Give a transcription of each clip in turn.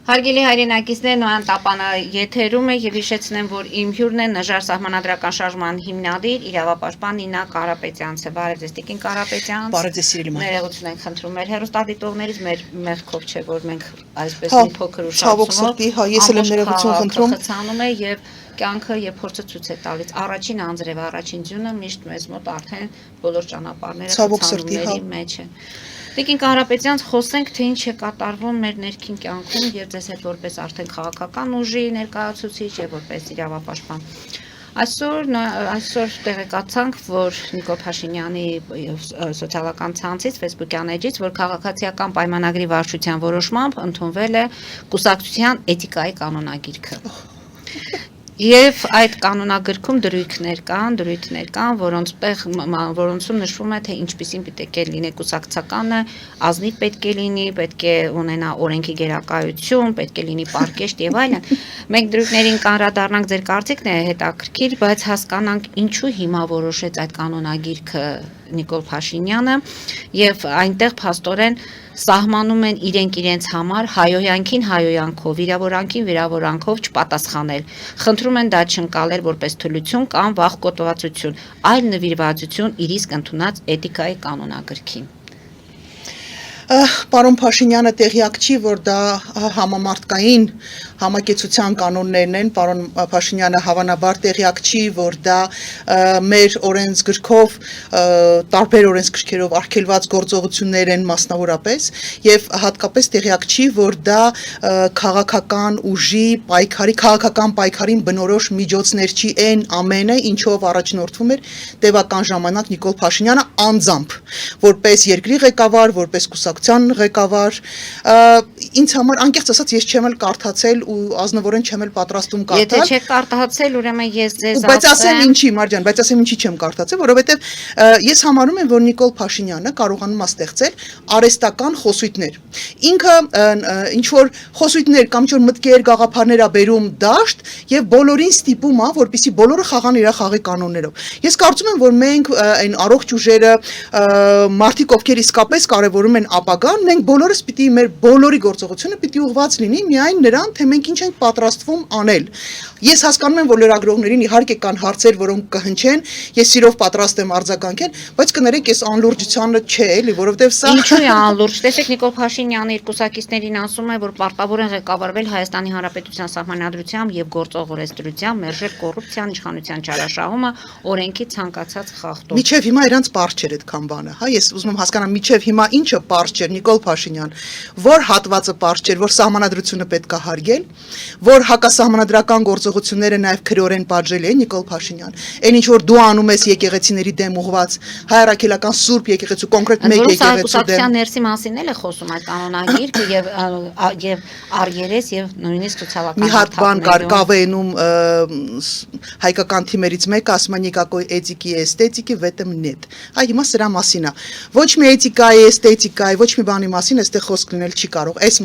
Հարգելի հայրենակիցներ, Նոյան Տապանը եթերում է եւ հիշեցնեմ, որ իմ հյուրն է Նժար սահմանադրական շարժման հիմնադիր, իրավապաշտպան Նինա Կարապետյանցը։ Բարև ձեզ, Տիկին Կարապետյան։ Բարև ձեզ, սիրելի մայր։ Ներողություն ենք խնդրում մեր հեռուստադիտողներից, մեր մեղքով չէ, որ մենք այսպես մի փոքր ուշացումով ես էլ եմ ներողություն խնդրում։ Խցանում է եւ կյանքը եւ փորձը ցույց է տալիս առաջին անձրև, առաջին ձյունը միշտ մեզ մոտ արդեն բոլոր ճանապարհները խցանումների մեջ են։ Տիկին Կարապետյան, խոսենք թե ինչ է կատարվում մեր ներքին կյանքում եւ ձեզ հետ որպես արդեն քաղաքական ուժի ներկայացուցիչ եւ որպես իրավապաշտպան։ Այսօր տեղեկացանք, որ Նիկոլ Փաշինյանի սոցիալական ցանցից, Facebook-յան էջից, որ քաղաքացիական պայմանագրի վարչության որոշմամբ ընդունվել է կուսակցության էթիկայի կանոնագիրքը։ Եվ այդ կանոնագրքում դրույթներ կան, որոնցում նշվում է, թե ինչպիսին պետք է լինի կուսակցականը, ազնիվ պետք է լինի, պետք է ունենա օրենքի գերակայություն, պետք է լինի պարկեշտ եւ այլն։ Մենք դրույթներին կանրադառնանք, ձեր կարծիքն է հետաքրքիր, բայց հասկանանք ինչու հիմա որոշեց այդ կանոնագիրքը Նիկոլ Փաշինյանը եւ այնտեղ փաստորեն սահմանում են իրենց համար հայոյանքին հայոյանքով, վիրավորանքին վիրավորանքով չպատասխանել։ Խնդրում են դա չընկալել որպես թուլություն կամ վախկոտվածություն, այլ նվիրվածություն իր իսկ ընդունած էթիկայի կանոնագրքին։ Պարոն Փաշինյանը տեղյակ չի, որ դա համամարտկային համակեցության կանոններն են, պարոն Փաշինյանը հավանաբար տեղյակ չի, որ դա մեր օրենսգրքով, տարբեր օրենսգրքերով արգելված գործողություններ են մասնավորապես, եւ հատկապես տեղյակ չի, որ դա քաղաքական ուժի պայքարի, քաղաքական պայքարին բնորոշ միջոցներ չի, այն ամենը, ինչով առաջնորդվում էր տևական ժամանակ Նիկոլ Փաշինյանը անձամբ, որպես երկրի ղեկավար, որպես կուսակցության ղեկավար, ինձ համար անկեղծ ասած ես չեմ էլ կարդացել ու ազնվորեն չեմ էլ պատրաստում կարդալ։ Եթե չեք կարդացել, ուրեմն ես ձեզ ասեմ։ Բայց ասեմ ինչի, Մարջան, բայց ասեմ ինչի չեմ կարդացել, որովհետև ես համարում եմ, որ Նիկոլ Փաշինյանը կարողանում է ստեղծել արհեստական խոսույթներ։ Ինքը ինչ որ խոսույթներ կամ ինչ որ մտքեր, գաղափարներ է բերում դաշտ եւ բոլորին ստիպում է, որպեսզի բոլորը խաղան իր խաղի կանոններով։ Ես կարծում եմ, որ մենք այն առողջ ուժերը, մարդիկ, ովքեր իսկապես կարևորում են ապագան, մենք բոլորս պիտի մեր բոլորի գործողությունը պիտի ուղղված լինի միայն նրան, թե մենք ինչ ենք պատրաստվում անել։ Ես հասկանում եմ, որ լրագրողներին իհարկե կան հարցեր, որոնք կհնչեն, ես սիրով պատրաստ եմ արձագանքել, բայց կներեք, ես անլուրջությանը չէ, էլի, որովհետև սա Ինչու է անլուրջ։ Տեսեք, Նիկոլ Փաշինյանը իր կուսակիցներին ասում է, որ պարտավոր են ղեկավարվել Հայաստանի Հանրապետության սահմանադրությամբ եւ գործող օրենսդրությամբ, մերժել կոռուպցիան, իշխանության չարաշահումը, օրենքի ցանկացած խախտում։ Միջև հիմա իրանց պարզ չէր այդքան բանը, հա, ես ուզում եմ հասկանամ, միջև հիմա ինչը պարզ չէր, Նիկոլ Փաշինյան, որ հատվածը պարզ չէր, որ սահմանադրությունը պետք է հարգել, որ հակասահմանադրական գործողությունները նաև քրեորեն պատժել են Նիկոլ Փաշինյան։ Այն ինչ որ դու անում ես եկեղեցիների դեմ ուղված, հայ-առաքելական սուրբ եկեղեցու, կոնկրետ մեկ եկեղեցու դեմ։ Ներսի մասին էլ է խոսում այդ կանոնագիրքը եւ առերես եւ նույնիսկ սոցիալական մի հատ բան կար Կավենում հայկական թիմերից մեկը ասում է Նիկակոյ էթիկի է էսթետիկի в этом нет։ Այ հիմա սրա մասին է։ Ոչ մի էթիկայի, էսթետիկայի, ոչ մի բանի մասին այստեղ խոսք լինել չի կարող։ Այս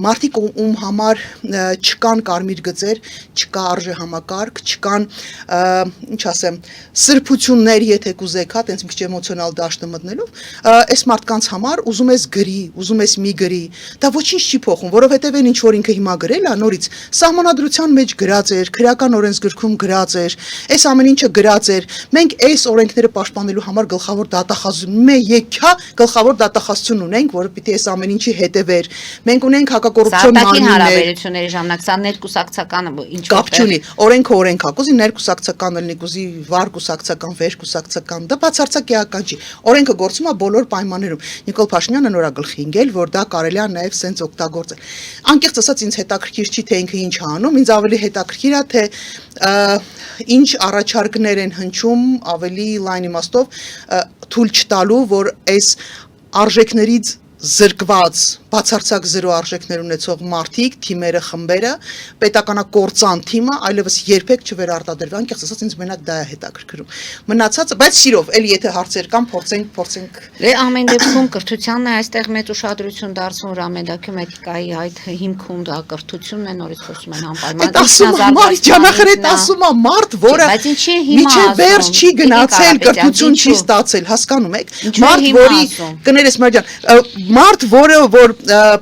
մարդիկ ում համար չկան կարմիր գծեր, չկա արժեհամակարգ, չկան, ինչ ասեմ, սրբություններ, եթե կուզեք, հա, տենց մի քիչ էմոցիոնալ դաշտը մտնելով, այս մարդկանց համար ուզում ես գրի, ուզում ես մի գրի, դա ոչինչ չի փոխում, որովհետև այն ինչ որ ինքը հիմա գրել է, նորից սահմանադրության մեջ գրած էր, քրեական օրենսգրքում գրած էր, այս ամեն ինչը գրած էր։ Մենք այս օրենքները պաշտպանելու համար գլխավոր դատախազություն, մենք եկա գլխավոր դատախազություն ունենք, որը պիտի այս ամեն ինչի հետևեր։ Մենք ունենք հակակոռուպցիոն մանրուներ։ Հարաբերությունների ժամանակ սա ներկուսակցականը ինչ կապ չունի, օրենքը օրենք է, կուզի ներկուսակցական լինի, կուզի վար կուսակցական, վեր կուսակցական, դա բացարձակ էական չի։ Օրենքը գործում է բոլոր պայմաններում։ Նիկոլ Փաշինյանը նորա գլխի ընկել, որ դա կարելի է նաև սենց օգտագործել։ Անկեղծ ասած ինձ հետաքրքիր չի, թե ինքը ինչ է անում, ինձ ավելի հետաքրքիր է, թե ինչ առաջարկներ են հնչում ավելի լայն իմաստով թույլ չտալու, որ այս արժեքներից զրկված բացարձակ զրո արժեքներ ունեցող մարդիկ, թիմերը, խմբերը, պետականակործան թիմը այլևս երբեք չվերարտադրվի, անկեղծ ասած ինձ մենակ դա է հետաքրքրում։ Մնացածը, բայց սիրով, էլի եթե հարցեր կան, փորձենք։ Դե ամեն դեպքում կրթությանն է այստեղ մեծ ուշադրություն դարձնում, ռամեդակում էթիկայի այդ հիմքում դա կրթությունն է, նորից խոսում են անպայման։ Ջանախրետ ասում է մարդ, որը միջև վերջ չի գնացել, կրթություն չի ստացել, հասկանում եք։ Մարդ, որի կներես Մարջան, մարդ, որ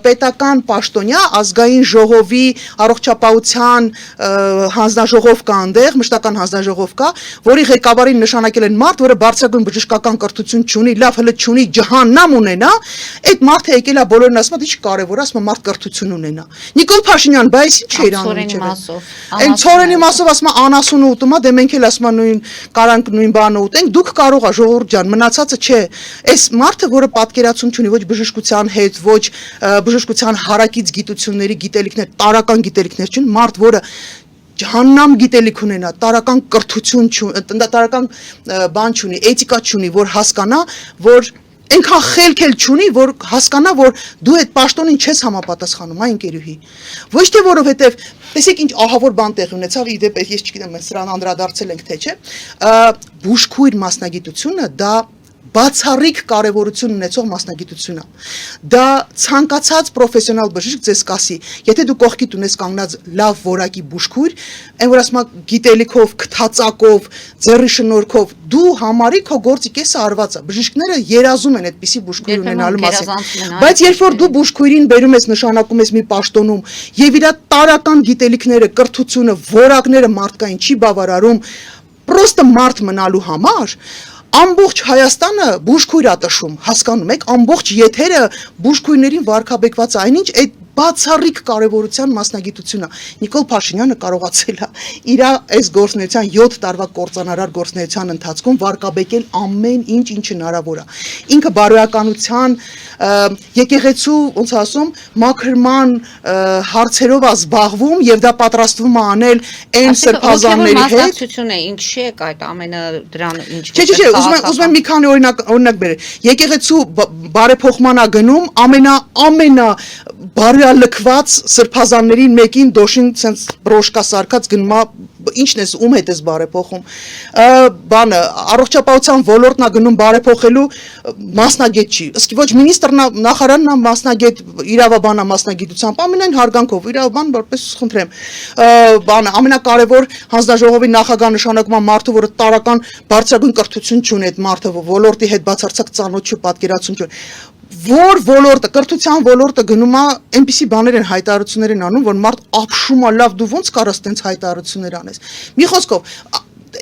պետական պաշտոնյա, ազգային ժողովի առողջապահության հանձնաժողով կա այնտեղ, մշտական հանձնաժողով կա, որի ղեկավարին նշանակել են մարդ, որը բարձրագույն բժշկական կրթություն չունի, լավ հələ չունի, ջահաննամ ունենա, այդ մարդը եկել է բոլորն ասում, ինչ կարևոր, ասում մարդ կրթություն ունենա։ Նիկոլ Փաշինյան, բայց ինչ էր անում ինչը։ Այն ցորենի մասով ասում անասունը ուտում է, դե մենք էլ ասում նույն կարանք նույն բանը ուտենք, դուք կարող ա ժողովուրդ ջան, մնացածը չէ։ Այս մարդը, որը պատկերացում չունի ոչ բժշկության հետ, ոչ բժշկության հարակից գիտությունների գիտելիքներ, տարական գիտելիքներ չունի, մարդ, որը ջահաննամ գիտելիք ունենա, տարական կրթություն չունի, տարական բան չունի, էթիկա չունի, որ հասկանա, որ այնքան խելք էլ չունի, որ հասկանա, որ դու այդ պաշտոնին չես համապատասխանում, այ ընկերուհի։ Ոչ թե որովհետև տեսեք ինչ ահավոր բան տեղ ունեցավ, իդեպ ես չգիտեմ, մենք սրան անդրադարձել ենք թե չէ, բուժքույր մասնագիտությունը դա բացառիկ կարևորություն ունեցող մասնագիտություն է։ Դա ցանկացած պրոֆեսիոնալ բժիշկ ձեզ կասի, եթե դու կողքիդ ունես կանգնած լավ որակի բուժքույր, այն որ ասում գիտելիքով, քթածակով, ձեռի շնորհքով, դու համարի քո գործի կեսը արված է։ Բժիշկները երազում են այդպիսի բուժքույր ունենալու մասին։ Բայց երբ որ դու բուժքույրին բերում ես, նշանակում ես մի պաշտոնում, եւ իր տարական գիտելիքները, կրթությունը, որակները մարդկային չի բավարարում, պրոստը մարդ մնալու համար, ամբողջ Հայաստանը բուժքույր է տշում, հասկանում եք, ամբողջ եթերը բուժքույրներին վարկաբեկված է, այնինչ այդ բացառիկ կարևորության մասնագիտություն է։ Նիկոլ Փաշինյանը կարողացել է իր այս գործունեության 7 տարվա կործանարար գործունեության ընթացքում վարկաբեկել ամեն ինչ, ինչ հնարավոր է։ Ինքը բարոյականության եկեղեցու, ոնց ասում, մաքրման հարցերով է զբաղվում եւ դա պատրաստվում է անել այն սրբազանների հետ։ Մասնակցություն է, ինչի է այդ ամենը դրան ինչ։ Չէ, ուզում եմ մի քանի օրինակ բերել։ Եկեղեցու բարեփոխման է գնում ամենա բարոյալքված սրբազաններին մեկին դոշին ցենց բրոշկա սարքած գնում է, ինչն էս ում հետ էս բարեփոխում։ Բանը առողջապահության ոլորտն է գնում բարեփոխելու մասնագետ չի։ Իսկ ոչ մինիստրն է, նախարարն է մասնագետ, իրավաբանն է մասնագիտությամբ, ամենայն հարգանքով, իրավաբան որպես խնդրեմ։ Բանը ամենակարևոր հանձնաժողովի նախագահ նշանակում է մարդը, որը տարական բարձրագույն կրթություն չունի, այդ մարդը ոլորտի հետ բացարձակ ծանոթ չի, պատկերացում չունի։ Որ ոլորտը, կրթության ոլորտը գնում է, այնպիսի բաներ են հայտարարություններ են անում, որ մարդ ապշում է, լավ դու ոնց կարաս տենց հայտարարություններ անես։ Մի խոսքով,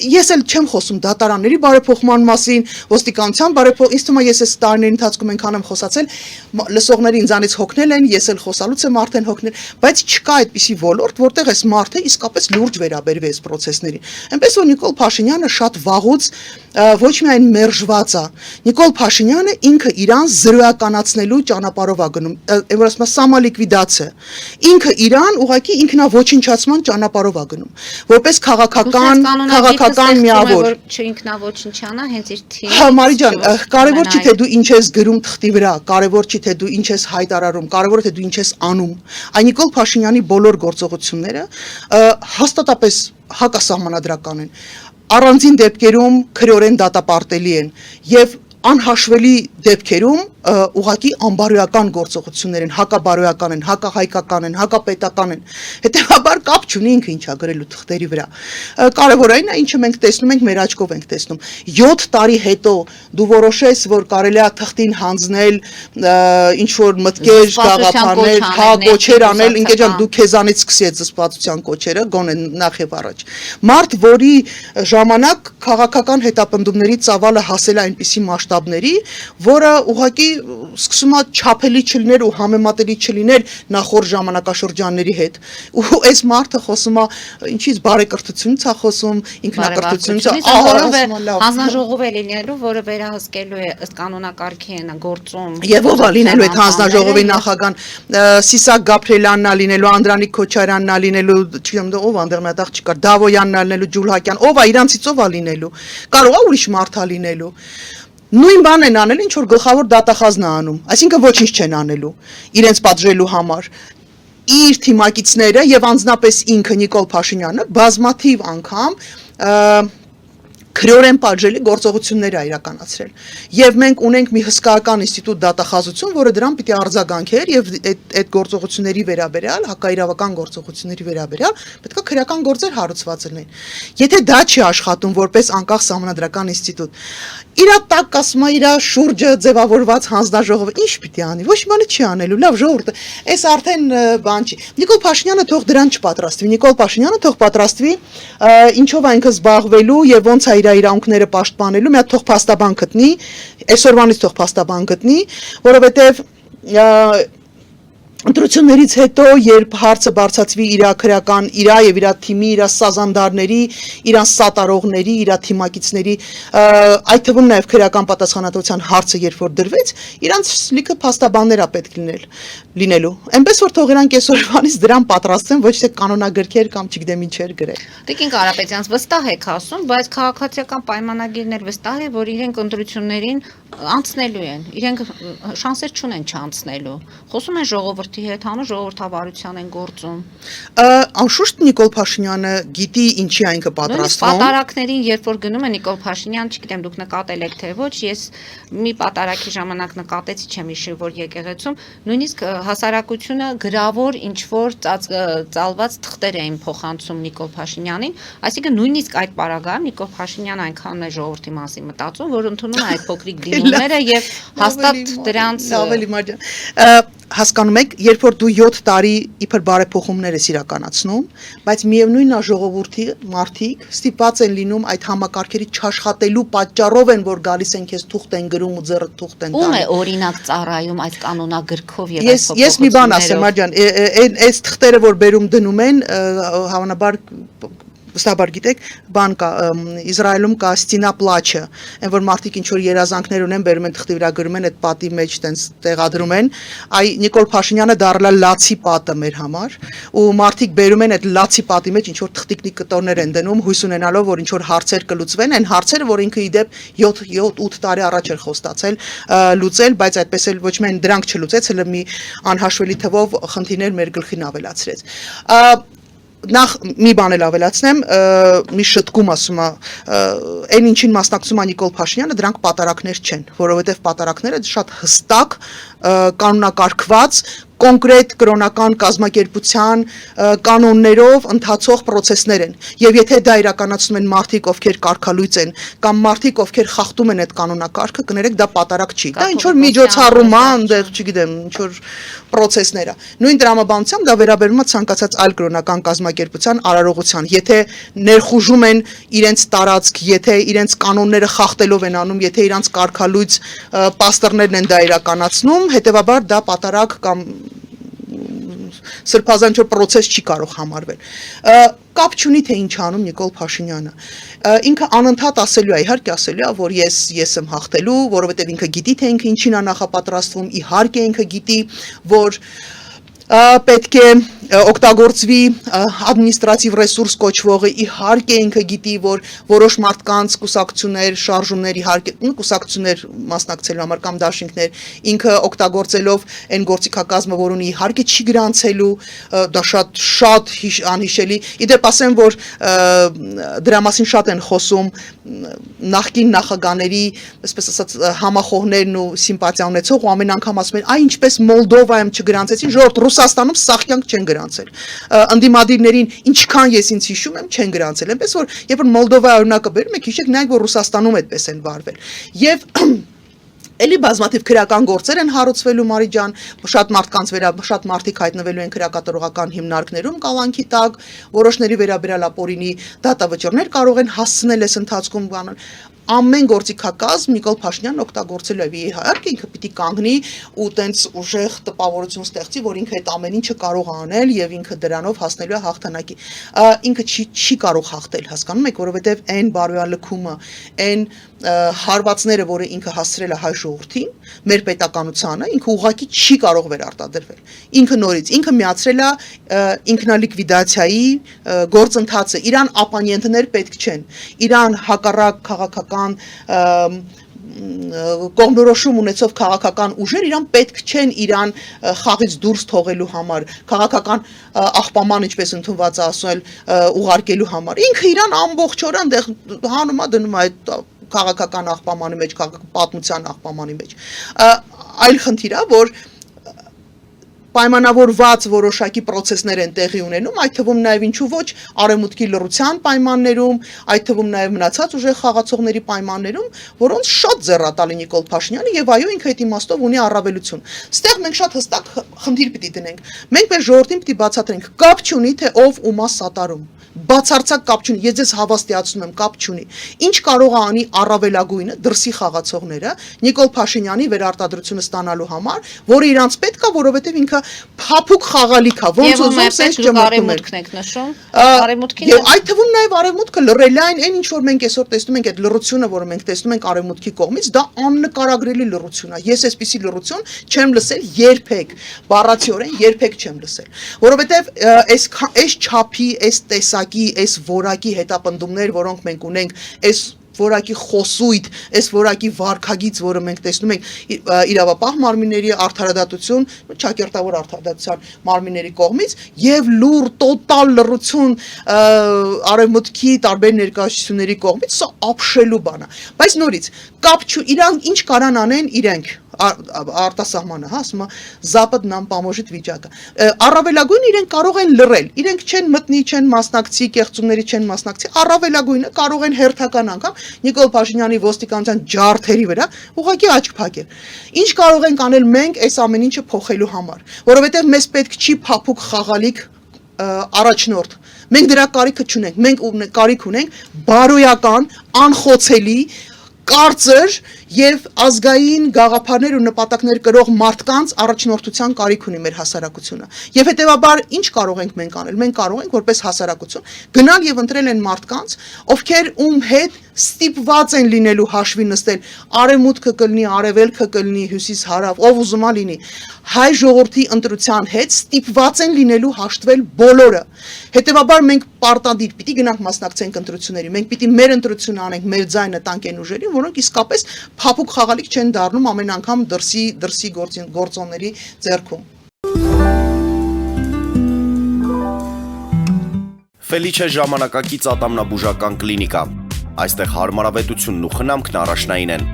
ես էլ չեմ խոսում դատարանների բարեփոխման մասին, ոստիկանության բարեփոխ, ինձ թվում է ես այս տարիների ընթացքում այնքան եմ խոսացել, լսողները ինձանից հոգնել են, ես էլ խոսալուց եմ արդեն հոգնել, բայց չկա այդպիսի ոլորտ, որտեղ այս մարդը իսկապես լուրջ վերաբերվի այս process-ներին։ Այնպես որ Նիկոլ Փաշինյանը շատ վաղուց ոչ միայն մերժված է, Նիկոլ Փաշինյանը ինքը իրան զրոյականացնելու ճանապարհով է գնում, այն որ ասում է սամալիկվիդացիա։ Ինքը իրան ուղղակի ինքնավոչնչացման ճանապարհով է գնում, որպես քաղաքական միավոր։ Չինքնավոչնչանա հենց իր թիմը։ Հա, Մարի ջան, կարևոր չի թե դու ինչ ես գրում թղթի վրա, կարևոր չի թե դու ինչ ես հայտարարում, կարևորը թե դու ինչ ես անում։ Այն Նիկոլ Փաշինյանի բոլոր գործողությունները հաստատապես հակասահմանադրական են։ Առանձին դեպքերում քրեորեն դատապարտելի են եւ անհաշվելի դեպքերում ուղղակի անբարոյական գործողություններ են, հակաբարոյական են, հակահայկական են, հակապետական են։ Հետևաբար կապ չունի ինքը ինչա գրելու թղթերի վրա։ Կարևորն է, ինչը մենք տեսնում ենք, մեր աչքով ենք տեսնում։ 7 տարի հետո դու որոշես, որ կարելի է թղթին հանձնել ինչ որ մտքեր, գաղափարներ, հա կոչեր անել, ինքեջ ջան դու քեզանից սկսի այդ զսպվածության կոչերը, գոնե նախ եւ առաջ։ Մարդ, որի ժամանակ քաղաքական հետապնդումների ծավալը հասել է այնպիսի մասշտաբների, որը ուղղակի սկսում է չափելի չլիներ ու համեմատելի չլիներ նախորդ ժամանակաշրջանների հետ։ Ու այս մարդը խոսում է ինչից բարեկրթությունից է խոսում, ինքնակրթությունից է, հանձնաժողով է լինելու, որը վերահսկելու է ըստ կանոնակարգի են գործում։ Եվ ով է լինելու այդ հանձնաժողովի նախագահան, Սիսակ Գաբրելյանն է լինելու, Անդրանիկ Քոչարյանն է լինելու, չգիտեմ ով անդեղ մի հատ աղջիկ կար, Դավոյանն է լինելու, Ջուլհակյան, ով է իրանցից ով է լինելու։ Կարող է ուրիշ մարդ է լինելու։ Նույն բանն են անել, ինչ որ գլխավոր դատախազն է անում, այսինքն ոչինչ չեն անելու իրենց պատժելու համար։ Իր թիմակիցները եւ անձնապես ինքը Նիկոլ Փաշինյանը բազմաթիվ անգամ քրեորեն պատժելի գործողություններ է իրականացրել։ Եվ մենք ունենք մի հսկայական ինստիտուտ դատախազություն, որը դրան պիտի արձագանքեր եւ այդ գործողությունների վերաբերյալ, հակաիրավական գործողությունների վերաբերյալ պետք է քրեական գործեր հարուցված լինեն։ Եթե դա չի աշխատում որպես անկախ սահմանադրական ինստիտուտ, իր տակ ասում է իր շուրջը ձևավորված հանձնաժողովը ինչ պիտի անի, ոչ մի բան չի անելու, լավ ժողովուրդը, այս արդեն բան չի։ Նիկոլ Փաշինյանը թող դրան չպատրաստվի, Նիկոլ Փաշինյանը թող պատրաստվի ինչով այնքը զբաղվելու եւ ոնց է իր իրավունքները պաշտպանելու, մի հատ թող փաստաբան գտնի, այսօրվանից թող փաստաբան գտնի, որովհետեւ ընտրություններից հետո, երբ հարցը բարձրացվի իր քրեական, իր եւ իր թիմի, իր սազանդարների, իրան սատարողների, իր թիմակիցների, այդ թվում նաեւ քրեական պատասխանատվության հարցը երբ որ դրվեց, իրանց լիքը փաստաբաններ է պետք լինելու։ Այնպես որ թող իրանք այսօրվանից դրան պատրաստեն, ոչ թե կանոնագրքեր կամ չգիտեմ ինչեր գրել։ Տիկին Կարապետյանց վստահ եք ասում, բայց քաղաքացիական պայմանագիրներ վստահ է, որ իրենք ընտրություններին անցնելու են, իրենք շանսեր չունեն չանցնելու։ Խոսում են ժողովրդի հետ, հանուն ժողովրդավարության են գործում։ Անշուշտ Նիկոլ Փաշինյանը գիտի ինչի այնքը պատրաստվում։ Պատարակներին, երբ որ գնում է Նիկոլ Փաշինյան, չգիտեմ դուք նկատել եք թե ոչ, ես մի պատարակի ժամանակ նկատեցի, չեմ հիշի, որ եկեղեցում նույնիսկ հասարակությունը գրավոր ինչ որ ծալված թղթեր էին փոխանցում Նիկոլ Փաշինյանին, այսինքն նույնիսկ այդ պարագայում Նիկոլ Փաշինյանը այնքան է ժողովրդի մասին մտածում, որ ընդունում է այդ փոքրիկ դիմումները եւ հաստատ դրանց ավելի մաջան հասկանում եք, երբ որ դու 7 տարի իբր բարեփոխումներ ես իրականացնում, բայց միևնույնն է ժողովրդի մարդիկ ստիպված են լինում այդ համակարգերի չաշխատելու պատճառով են, որ գալիս են քեզ թուղթ են գրում ու ձեռը թուղթ են տանում։ Ում է օրինակ ծառայում այս կանոնագրքով եւ այս փոփոխություններով։ Ես մի բան ասեմ, աջան, այս թղթերը որ բերում դնում են, հավանաբար Ստաբար գիտեք, բան կա Իսրայելում կա Ստինա պլաչը, այն որ մարդիկ ինչ որ երազանքներ ունեն, բերում են թղթի վրա գրում են այդ պատի մեջ տենց տեղադրում են, այ Նիկոլ Փաշինյանը դառնալ լացի պատը մեր համար, ու մարդիկ բերում են այդ լացի պատի մեջ ինչ որ թղթիկնի կտորներ են դնում, հույս ունենալով որ ինչ որ հարցեր կլուծվեն, այն հարցերը, որ ինքը իդեպ 7-8 տարի առաջ էր խոստացել լուծել, բայց այդպես էլ ոչ միայն դրանք չլուծեց, հələ մի անհաշվելի թվով խնդիրներ մեր գլխին ավելացրեց։ Նախ մի բան էլ ավելացնեմ, մի շտկում ասում է, այն ինչին մասնակցում է Նիկոլ Փաշինյանը, դրանք պատարակներ չեն, որովհետև պատարակները շատ հստակ կանոնակարգված կոնկրետ կրոնական կազմակերպության կանոններով ընթացող process-ներ են եւ եթե դա իրականացնում են մարդիկ ովքեր կարգալույծ են կամ մարդիկ ովքեր խախտում են այդ կանոնակարգը կներեք դա պատարակ չի դա ինչ որ միջոցառում է այնտեղ չգիտեմ ինչ որ process-ներ է նույն դրամաբանությամբ դա վերաբերում է ցանկացած այլ կրոնական կազմակերպության արարողության եթե ներխուժում են իրենց տարածք եթե իրենց կանոնները խախտելով են անում եթե իրանց կարգալույծ պաստորներն են դա իրականացնում հետեւաբար դա պատարակ կամ սրբազան ինչ որ process չի կարող համարվել կապ չունի թե ինչ անում Նիկոլ Փաշինյանը ինքը անընդհատ ասելու է իհարկե ասելու է որ ես եմ հաղթելու որովհետև ինքը գիտի թե ինքը ինչին է նախապատրաստվում իհարկե ինքը գիտի որ պետք է օգտագործվի ադմինիստրատիվ ռեսուրս կոչվողը իհարկե ինքը գիտի որ որոշ մարդկանց կուսակցություններ շարժումներ իհարկե կուսակցություններ մասնակցելու համար կամ դաշինքներ ինքը օգտագործելով այն գործիքակազմը որ ունի իհարկե չի գրանցելու դա շատ անհիշելի իդեպ ասեմ որ դրա մասին շատ են խոսում նախկին նախագաների այսպես ասած համախոհներն ու սիմպաթիա ունեցող ու ամեն անգամ ասում են այ ինչպես Մոլդովայում չգրանցեցին ժողովուրդ Ռուսաստանում սա կյանք չեն գրանցել ընդդիմադիրներին ինչքան ես ինձ հիշում եմ չեն գրանցել այնպես որ երբ որ Մոլդովայի օրինակը բերում եք հիշեք նայեք որ Ռուսաստանում այդպես են վարվել եւ Էլի բազմաթիվ քրեական գործեր են հարուցվելու Մարի ջան, շատ մարդկանց շատ մարդիկ հայտնվելու են քրեակատարողական հիմնարկներում կալանքի տակ, որոշների վերաբերյալ ապօրինի դատավճիռներ կարող են հասցնել այս ընթացքում բանալ ամեն գործիքակազմ Նիկոլ Փաշինյանն օգտագործելու է իհարկե ինքը պիտի կանգնի ու տենց ուժեղ տպավորություն ստեղծի որ ինքը այդ ամեն ինչը կարող է անել եւ ինքը դրանով հասնելու է հաղթանակի ինքը չի կարող հաղթել հասկանում եք որովհետեւ այն բարոյալքումը այն հարվածները որը ինքը հասցրել է հայ ժողովրդին մեր պետականությանը ինքը ուղղակի չի կարող վերարտադրվել ինքը նորից ինքը միացրել է ինքնալիկվիդացիայի գործընթացը իրան ապանյենտներ պետք չեն իրան հակառակ քաղաքական կողմնորոշում ունեցող քաղաքական ուժեր իրան պետք չեն իրան խաղից դուրս թողելու համար, քաղաքական աղբաման, ինչպես ընդունված է ասել, ուղարկելու համար։ Ինքը իրան ամբողջ օր այնտեղ հանում է դնում այդ քաղաքական աղբամանի մեջ, պատմության աղբամանի մեջ։ Այլ խնդիր է, որ պայմանավորված որոշակի process-ներ են տեղի ունենում, այդ թվում նաև ինչու ոչ արևմուտքի լռության պայմաններում, այդ թվում նաև մնացած ուժեղ խաղացողների պայմաններում, որոնց շատ ձեռատալի Նիկոլ Փաշինյանը եւ այո ինքը այդ իմաստով ունի առավելություն։ Ստեղ մենք շատ հստակ խնդիր պիտի դնենք։ Մենք մեր ժողովրդին պիտի բացատրենք, կապ չունի թե ով ումա սատարում։ Բացարձակ կապ չունի, ես ձեզ հավաստիացնում եմ, կապ չունի։ Ինչ կարող է անի առավելագույնը դրսի խաղացողները Նիկոլ Փաշինյանի վերարտադրությունը ստանալու համար, որը իրանց պետք է, որովհետև ինքը փափուկ խաղալիք է, ոնց ուզում սենց ջմրտում եք նշում, արևմուտքին։ Եվ այդ թվում նաև արևմուտքը լռելային այն ինչ որ մենք այսօր տեսնում ենք, այդ լռությունը, որը մենք տեսնում ենք արևմուտքի կողմից, դա աննկարագրելի լռություն է։ Ես այսպիսի լռություն չեմ լսել երբեք, բառացիորեն երբեք չեմ լսել, որովհետև այս չափի, այս տեսակի, այս որակի հետապնդումներ, որոնք մենք ունենք, այս որակի խոսույթ, այս որակի վարքագիծ, որը մենք տեսնում ենք իրավապահ մարմինների արդարադատություն, ճակերտավոր արդարադատության մարմինների կողմից եւ լուր տոտալ լռություն արևմուտքի տարբեր ներկայացությունների կողմից, սա ապշելու բան է։ Բայց նորից կապ չու, իրանք ինչ կարան անեն իրենք արտասահմանը, հա, ասում է Զապադ нам поможет վիճակը։ Առավելագույն իրենք կարող են լռել, իրենք չեն մտնի, չեն մասնակցի, կեղծումների չեն մասնակցի, առավելագույնը կարող են հերթական անգամ Նիկոլ Փաշինյանի ոստիկանության ջարդերի վրա ուղղակի աչք փակել։ Ինչ կարող ենք անել մենք այս ամեն ինչը փոխելու համար, որովհետև մեզ պետք չի փափուկ խաղալիք առաջնորդ։ Մենք դրա կարիքը չունենք, մենք կարիք ունենք բարոյական, անխոցելի կարծր եւ ազգային գաղափարներ ու նպատակներ կրող մարդկանց առաջնորդության կարիք ունի մեր հասարակությունը։ Եվ հետեւաբար ինչ կարող ենք մենք անել։ Մենք կարող ենք որպես հասարակություն գնալ եւ ընտրել են մարդկանց, ովքեր ում հետ ստիպված են լինելու հաշվի նստել արևմուտքը կլինի, արևելքը կլինի, հյուսիս հարավ, ով ուզում է լինի, հայ ժողովրդի ընտրության հետ ստիպված են լինելու հաշտվել բոլորը։ Հետեւաբար մենք պարտադիր պիտի գնանք մասնակցենք ընտրությունների, մենք պիտի մեր ընտրությունը անենք, մեր ձայնը տանք այն ուժերին, որոնք իսկապես փափուկ խաղալիք չեն դառնում ամեն անգամ դրսի գործոնների ձեռքում։ Ֆելիչե ժամանակակից ատամնաբուժական կլինիկա։ Այստեղ հարմարավետությունն ու խնամքն առաջնային են։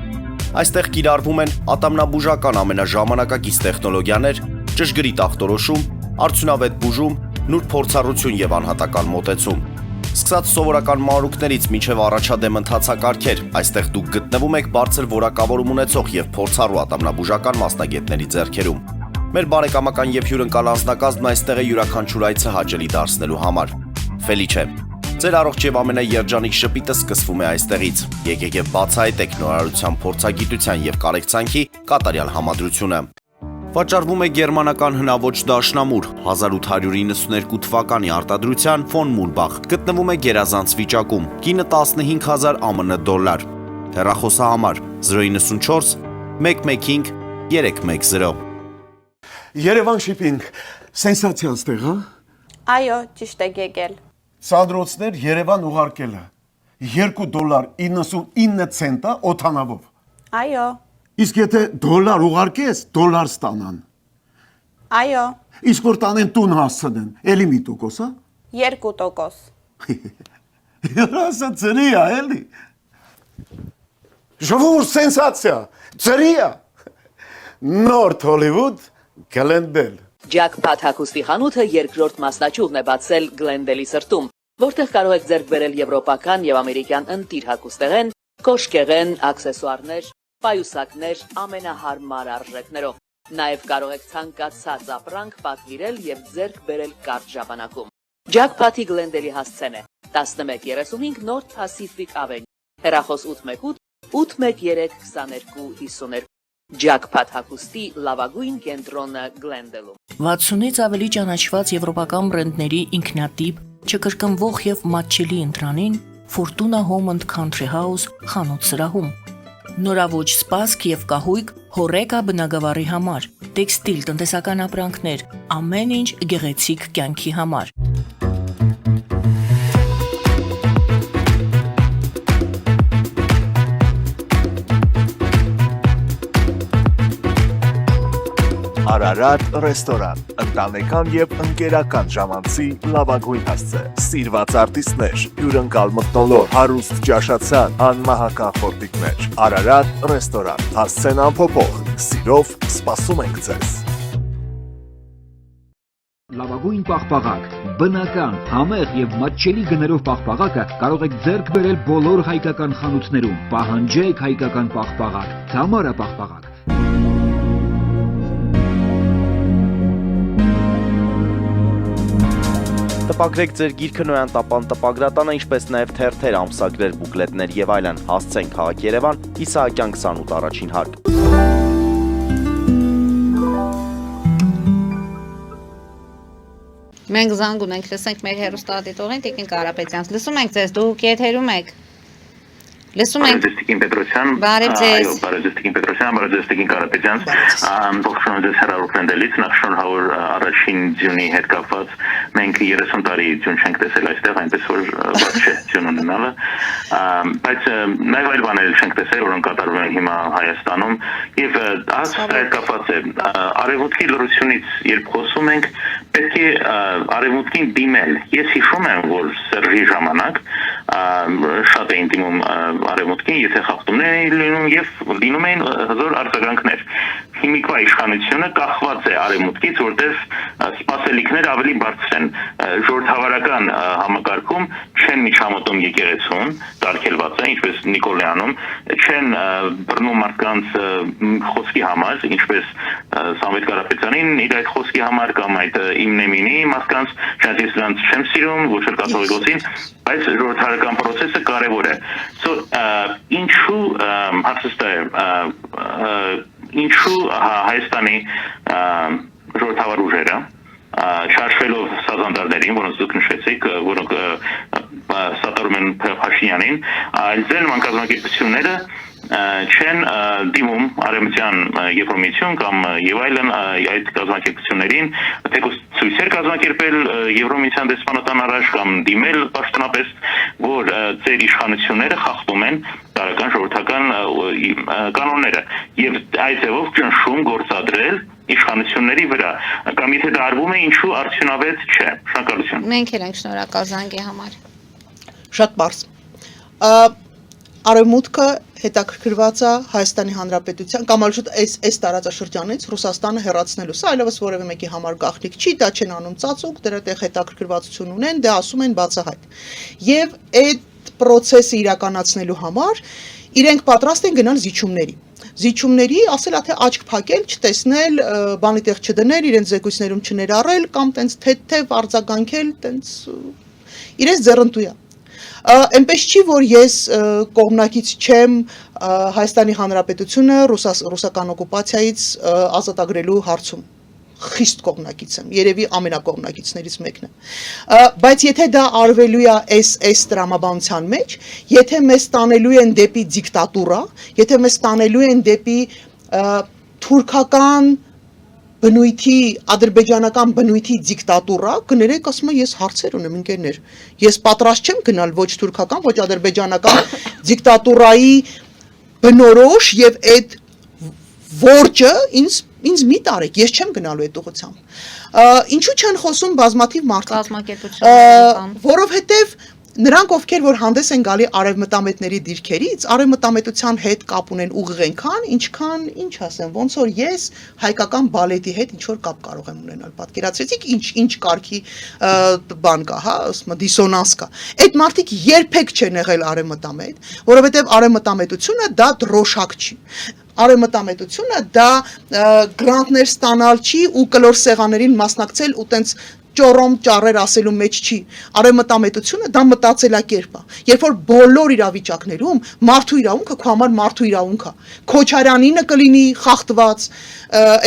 Այստեղ կիրառվում են ատամնաբուժական ամենաժամանակակից տեխնոլոգիաներ, ճշգրիտ ախտորոշում, արդյունավետ բուժում, նուրբ փորձառություն եւ անհատական մոտեցում։ Սկսած սովորական մանրուքներից մինչև առաջադեմ ընթացակարգեր, այստեղ դուք գտնվում եք բարձր որակավորում ունեցող եւ փորձառու ատամնաբուժական մասնագետների ձեռքերում։ Մեր բարեկամական եւ հյուրընկալ անձնակազմն այստեղ է յուրաքանչյուր այցը հաճելի դարձնելու համար։ Ֆելիչե, ձեր առողջ եւ ամենաերջանիկ շպիտը սկսվում է այստեղից։ Եկեք եւ բացահայտեք նորարարության փորձագիտության եւ կարեկցանքի կատարյալ համադրությունը։ Վաճառվում է գերմանական հնաոճ դաշնամուր 1892 թվականի արտադրության ֆոն Մուլբախ, գտնվում է գերազանց վիճակում, կինը 15000 ԱՄՆ դոլար, հեռախոսահամար 094 115 310։ Երևան շիփինգ, սենսացիա ստեղ, հա։ Այո, ճիշտ եք եկել։ Սանդրոցներ Երևան ուղարկելը $2.99 օթանավով։ Այո, Իսկ եթե դոլար ուղարկես, դոլար ստանան։ այո, Իսկ որ տանեն տուն հասցնեն, էլի մի տոկոս, հա։ 2%։ Հրասը ծրի է, էլի։ Ժողովուրդ սենսացիա, ծրի է։ Նորթ Հոլիվուդ Գլենդել։ Ջաքփաթ հագուստի խանութը երկրորդ մասնաճյուղն է բացել Գլենդելի սրտում, որտեղ կարող եք ձեռք բերել եվրոպական եւ ամերիկյան ընտիր հագուստեղեն, կոշկեղեն, աքսեսուարներ, պայուսակներ ամենահարմար արժեքներով։ Նաև կարող եք ցանկացած ապրանք պատվիրել եւ ձեռք բերել կարճ ժամանակում։ Ջաքփաթի Գլենդելի հասցեն է 1135 North Pacific Avenue, հեռախոս 818 813 2252։ Ջաքփաթ հագուստի լավագույն կենտրոնը Գլենդելում։ 60-ից ավելի ճանաչված եվրոպական բրենդների ինքնատիպ, չկրկնվող եւ մատչելի ընտրանին Fortuna Home and Country House խանութ սրահում։ Նորավոճ սպասք եւ կահույք հորեկա բնագավառի համար, տեքստիլ տնտեսական ապրանքներ, ամեն ինչ գեղեցիկ կյանքի համար։ Արարատ ռեստորան, ընտանեկան եւ ընկերական ժամանցի լավագույն հասցե, սիրված արտիստներ, հյուրընկալ մթնոլորտ, հարուստ ճաշացան, անմահական խորտիկներ, Արարատ ռեստորան, հասցեն անփոփոխ, սիրով սպասում ենք ձեզ։ Լավագույն պաղպաղակ, բնական, համեղ եւ մատչելի գներով պաղպաղակը կարող եք ձեռք բերել բոլոր հայկական խանութներում։ Պահանջեք հայկական պաղպաղակ, Թամարա պաղպաղակ։ Տպագրեք ձեր գիրքը Նոյան տապան տպագրատանը, ինչպես նաև թերթեր, ամսագրեր, բուկլետներ եւ այլն։ Հասցեն քաղաք Երևան, Իսահակյան 28 առաջին հարկ։ Մենք զանգ ունենք, լսենք մեր հեռուստադիտողին Տիկին Կարապետյանց։ Լսում ենք ձեզ, դուք եթերում եք։ Լսում ենք։ Բարեձեստիկին Պետրոսյան։ Բարև ձեզ։ Այո, բարեձեստիկին Պետրոսյան, բարեձեստիկին Կարապետյան։ Ողջունում ձեզ հեռախոսնելից, նախ շնորհավոր առաջին ձյունի հետ կապված։ Մենք 30 տարի ձյուն չենք տեսել այստեղ, այնպես որ ված չէ ձյուն ունենալը։ Բայց նաև այլ բաներ չենք տեսել, որոնք կատարվում են հիմա Հայաստանում, եւ այդ կապված է արևմուտքի լրությունից, երբ խոսում ենք, պետք է արևմուտքին դիմել։ Ես հիշում եմ, որ Սերժի ժամանակ շատ էին դիմում արևմուտքին, եթե խախտումներ էին լինում եւ լինում էին հզոր արձագանքներ։ Հիմիկվա իշխանությունը կախված է արևմուտքից, որտեղ սպասելիքները ավելի բարձր են։ Ժողովրդավարական համակարգում չեն միջամտում եկեղեցուն, տարգելված է, ինչպես Նիկոլեանում, չեն բռնում մարդկանց խոսքի համար, ինչպես Սամվել Կարապետյանին իր այդ խոսքի համար կամ այդ Իմնեմինի մարդկանց, չնայած ես նրանց չեմ սիրում, ոչ էլ կաթողիկոսին, բայց ժողովրդավարական process-ը կարևոր է։ Ինչու հարցը է, ինչու Հայաստանի ժողովրդավար ուժերը չարժվելով սազանդարներին, որոնց դուք նշեցիք, որոնք սատարում են Փաշինյանին, այլ ձեր կազմակերպությունները չեն դիմում արևմտյան Եվրոմիություն կամ եւ այլն այդ կազմակերպություններին, թեկուզ ցույցեր կազմակերպել Եվրոմիության դեսպանատան առաջ կամ դիմել պաշտոնապես, որ ձեր իշխանությունները խախտում են տարական ժողովրդական կանոնները եւ այդ ձևով ճնշում գործադրել իշխանությունների վրա կամ եթե դա արվում է ինչու արդյունավետ չէ։ Շնորհակալություն։ Մենք ենք շնորհակալ զանգի համար։ Շատ բարձ։ Արևմուտքը հետաքրքրված է Հայաստանի Հանրապետության կամ այլ շուտ այս տարածաշրջանից Ռուսաստանը հեռացնելու։ Սա այլևս որևէ մեկի համար գաղտնիք չի, դա չեն անում ծածուկ, դրա տեղ հետաքրքրվածություն ունեն, դե ասում են բացահայտ։ Եվ այդ process-ը իրականացնելու համար իրենք պատրաստ են գնալ զիջումների, ասել թե աչք փակել, չտեսնել, բանի տեղ չդնել, իրենց զեկույցներում չներառել կամ տենց թեթև արձագանքել, տենց իրենց ձեռնտույա։ Այնպես չի, որ ես կողմնակից չեմ Հայաստանի Հանրապետությունը ռուսական օկուպացիայից ազատագրելու հարցում։ Խիստ կողմնակից եմ, երևի ամենակողմնակիցներից մեկն է։ Բայց եթե դա արվելու է այս տրամաբանության մեջ, եթե մեզ տանելու են դեպի դիկտատուրա, եթե մեզ տանելու են դեպի թուրքական բնույթի, ադրբեջանական բնույթի դիկտատուրա, կներեք, ասում եմ, ես հարցեր ունեմ, ընկերներ։ Ես պատրաստ չեմ գնալ ոչ թուրքական, ոչ ադրբեջանական դիկտատուրայի բնորոշ եւ այդ որջը ինձ մի տարեք, ես չեմ գնալու այդ ուղղությամբ։ Ինչու չեն խոսում բազմաթիվ մարդիկ, որովհետեւ նրանք ովքեր որ հանդես են գալի արևմտամետների դիրքերից, արևմտամետության հետ կապ ունեն ուղիղ այնքան, ինչքան, ինչ ասեմ, ոնց որ ես հայկական բալետի հետ ինչ որ կապ կարող եմ ունենալ։ Պատկերացրեցիք ինչ կարգի բան կա, հա, ասում եմ դիսոնանս կա։ Այդ մարդիկ երբեք չեն եղել արևմտամետ, որովհետև արևմտամետությունը դա դրոշակ չի։ Արևմտամետությունը դա գրանտներ ստանալ չի ու կլոր սեղաներին մասնակցել ու տենց ճորոմ ճառեր ասելու մեջ չի։ Արևմտամետությունը դա մտածելակերպ է։ Երբ որ բոլոր իրավիճակներում մարդու իրավունքը քո համար մարդու իրավունք է։ Քոչարյանինը կլինի խախտված,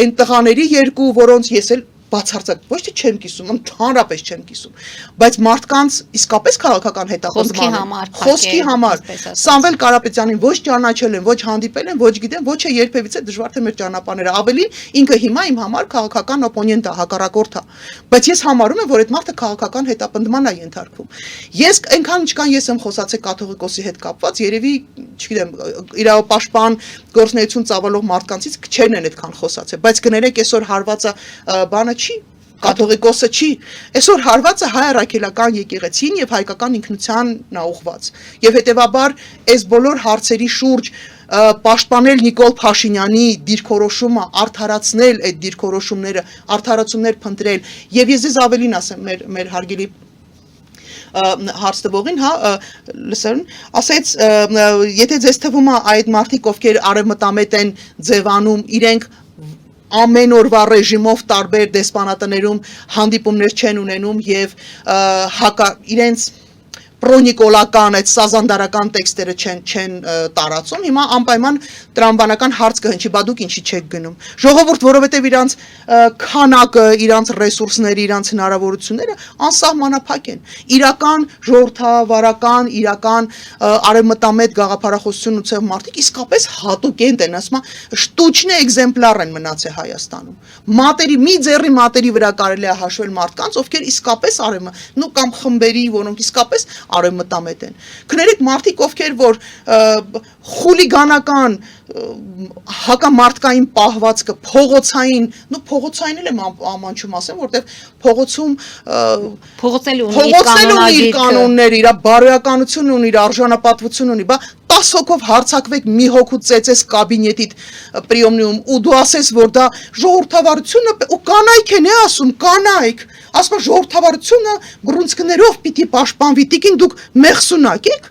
այն տղաների երկու, որոնց ես էլ բացարձակ ոչ թե չեմ կիսում, ընդհանրապես չեմ կիսում, բայց մարդկանց իսկապես քաղաքական հետապնդման խոսքի համար Սամվել Կարապետյանին ոչ ճանաչել են, ոչ հանդիպել են, ոչ գիտեն, ոչ է երբևիցե դժվար թե մեր ճանապարհները, ավելին ինքը հիմա իմ համար քաղաքական օպոնենտ է, հակառակորդ է, բայց ես համարում եմ, որ այդ մարդը քաղաքական հետապնդման է ենթարկվում։ Ես այնքան ինչքան ես եմ խոսացել կաթողիկոսի հետ կապված, երևի, չգիտեմ, իրավապաշտպան գործունեություն ծավալող մարդկանցից քչերն են այդքան խոսացել, բայց կներեք այսօր հարվածը բանը չի, կաթողիկոսը չի, այսօր հարվածը հայ առաքելական եկեղեցին եւ հայկական ինքնությանն է ուղղված։ Եվ հետեւաբար այս բոլոր հարցերի շուրջ պաշտպանել Նիկոլ Փաշինյանի դիրքորոշումը, արդարացնել այդ դիրքորոշումները, արդարացումներ փնտրել եւ ես ձեզ ավելին ասեմ մեր հարգելի հարց տվողին, հա, լսեն, ասեց, եթե ձեզ թվում է այդ մարդիկ, ովքեր արևմտամետ են ձևանում, իրենք ամեն օրվա ռեժիմով տարբեր դեսպանատներում հանդիպումներ չեն ունենում եւ իրենց պրոնիկոլական այդ սազանդարական տեքստերը չեն տարածում, հիմա անպայման տրամբանական հարց կհնչի, բա դուք ինչի չեք գնում։ Ժողովուրդ, որովհետև իրանց քանակը, իրանց ռեսուրսները, իրանց հնարավորությունները անսահմանափակ են։ Իրական ժողովրդավարական, իրական արևմտամետ գաղափարախոսություն ունեցող մարդիկ իսկապես հատուկենտ են, ասում եմ, շտուչնե էգզեմպլար են մնացել Հայաստանում։ Մատերի, մի ձեռի մատերի վրա կարելի է հաշվել մարդկանց, ովքեր իսկապես կամ խմբերի, որոնք իսկապես արևմտամետ են։ Կներեք մարդիկ, ովքեր որ խուլիգանական հակամարտկային պահվածքը փողոցային էլ եմ ամանչում ասեմ, որտեղ փողոցում իր կանոններ, իր բարոյականություն ունի, իր արժանապատվություն ունի, բա 10 հոգով հարցակվեք մի հոգու ծեծես կաբինետիդ պրիոմնիում ու դու ասես, որ դա ժողովրդավարությունը ու կանայք են ասում, կանայք, ասում ժողովրդավարությունը բռունցքներով պիտի պաշտպանվի, տիկին դուք մեղսունակ եք,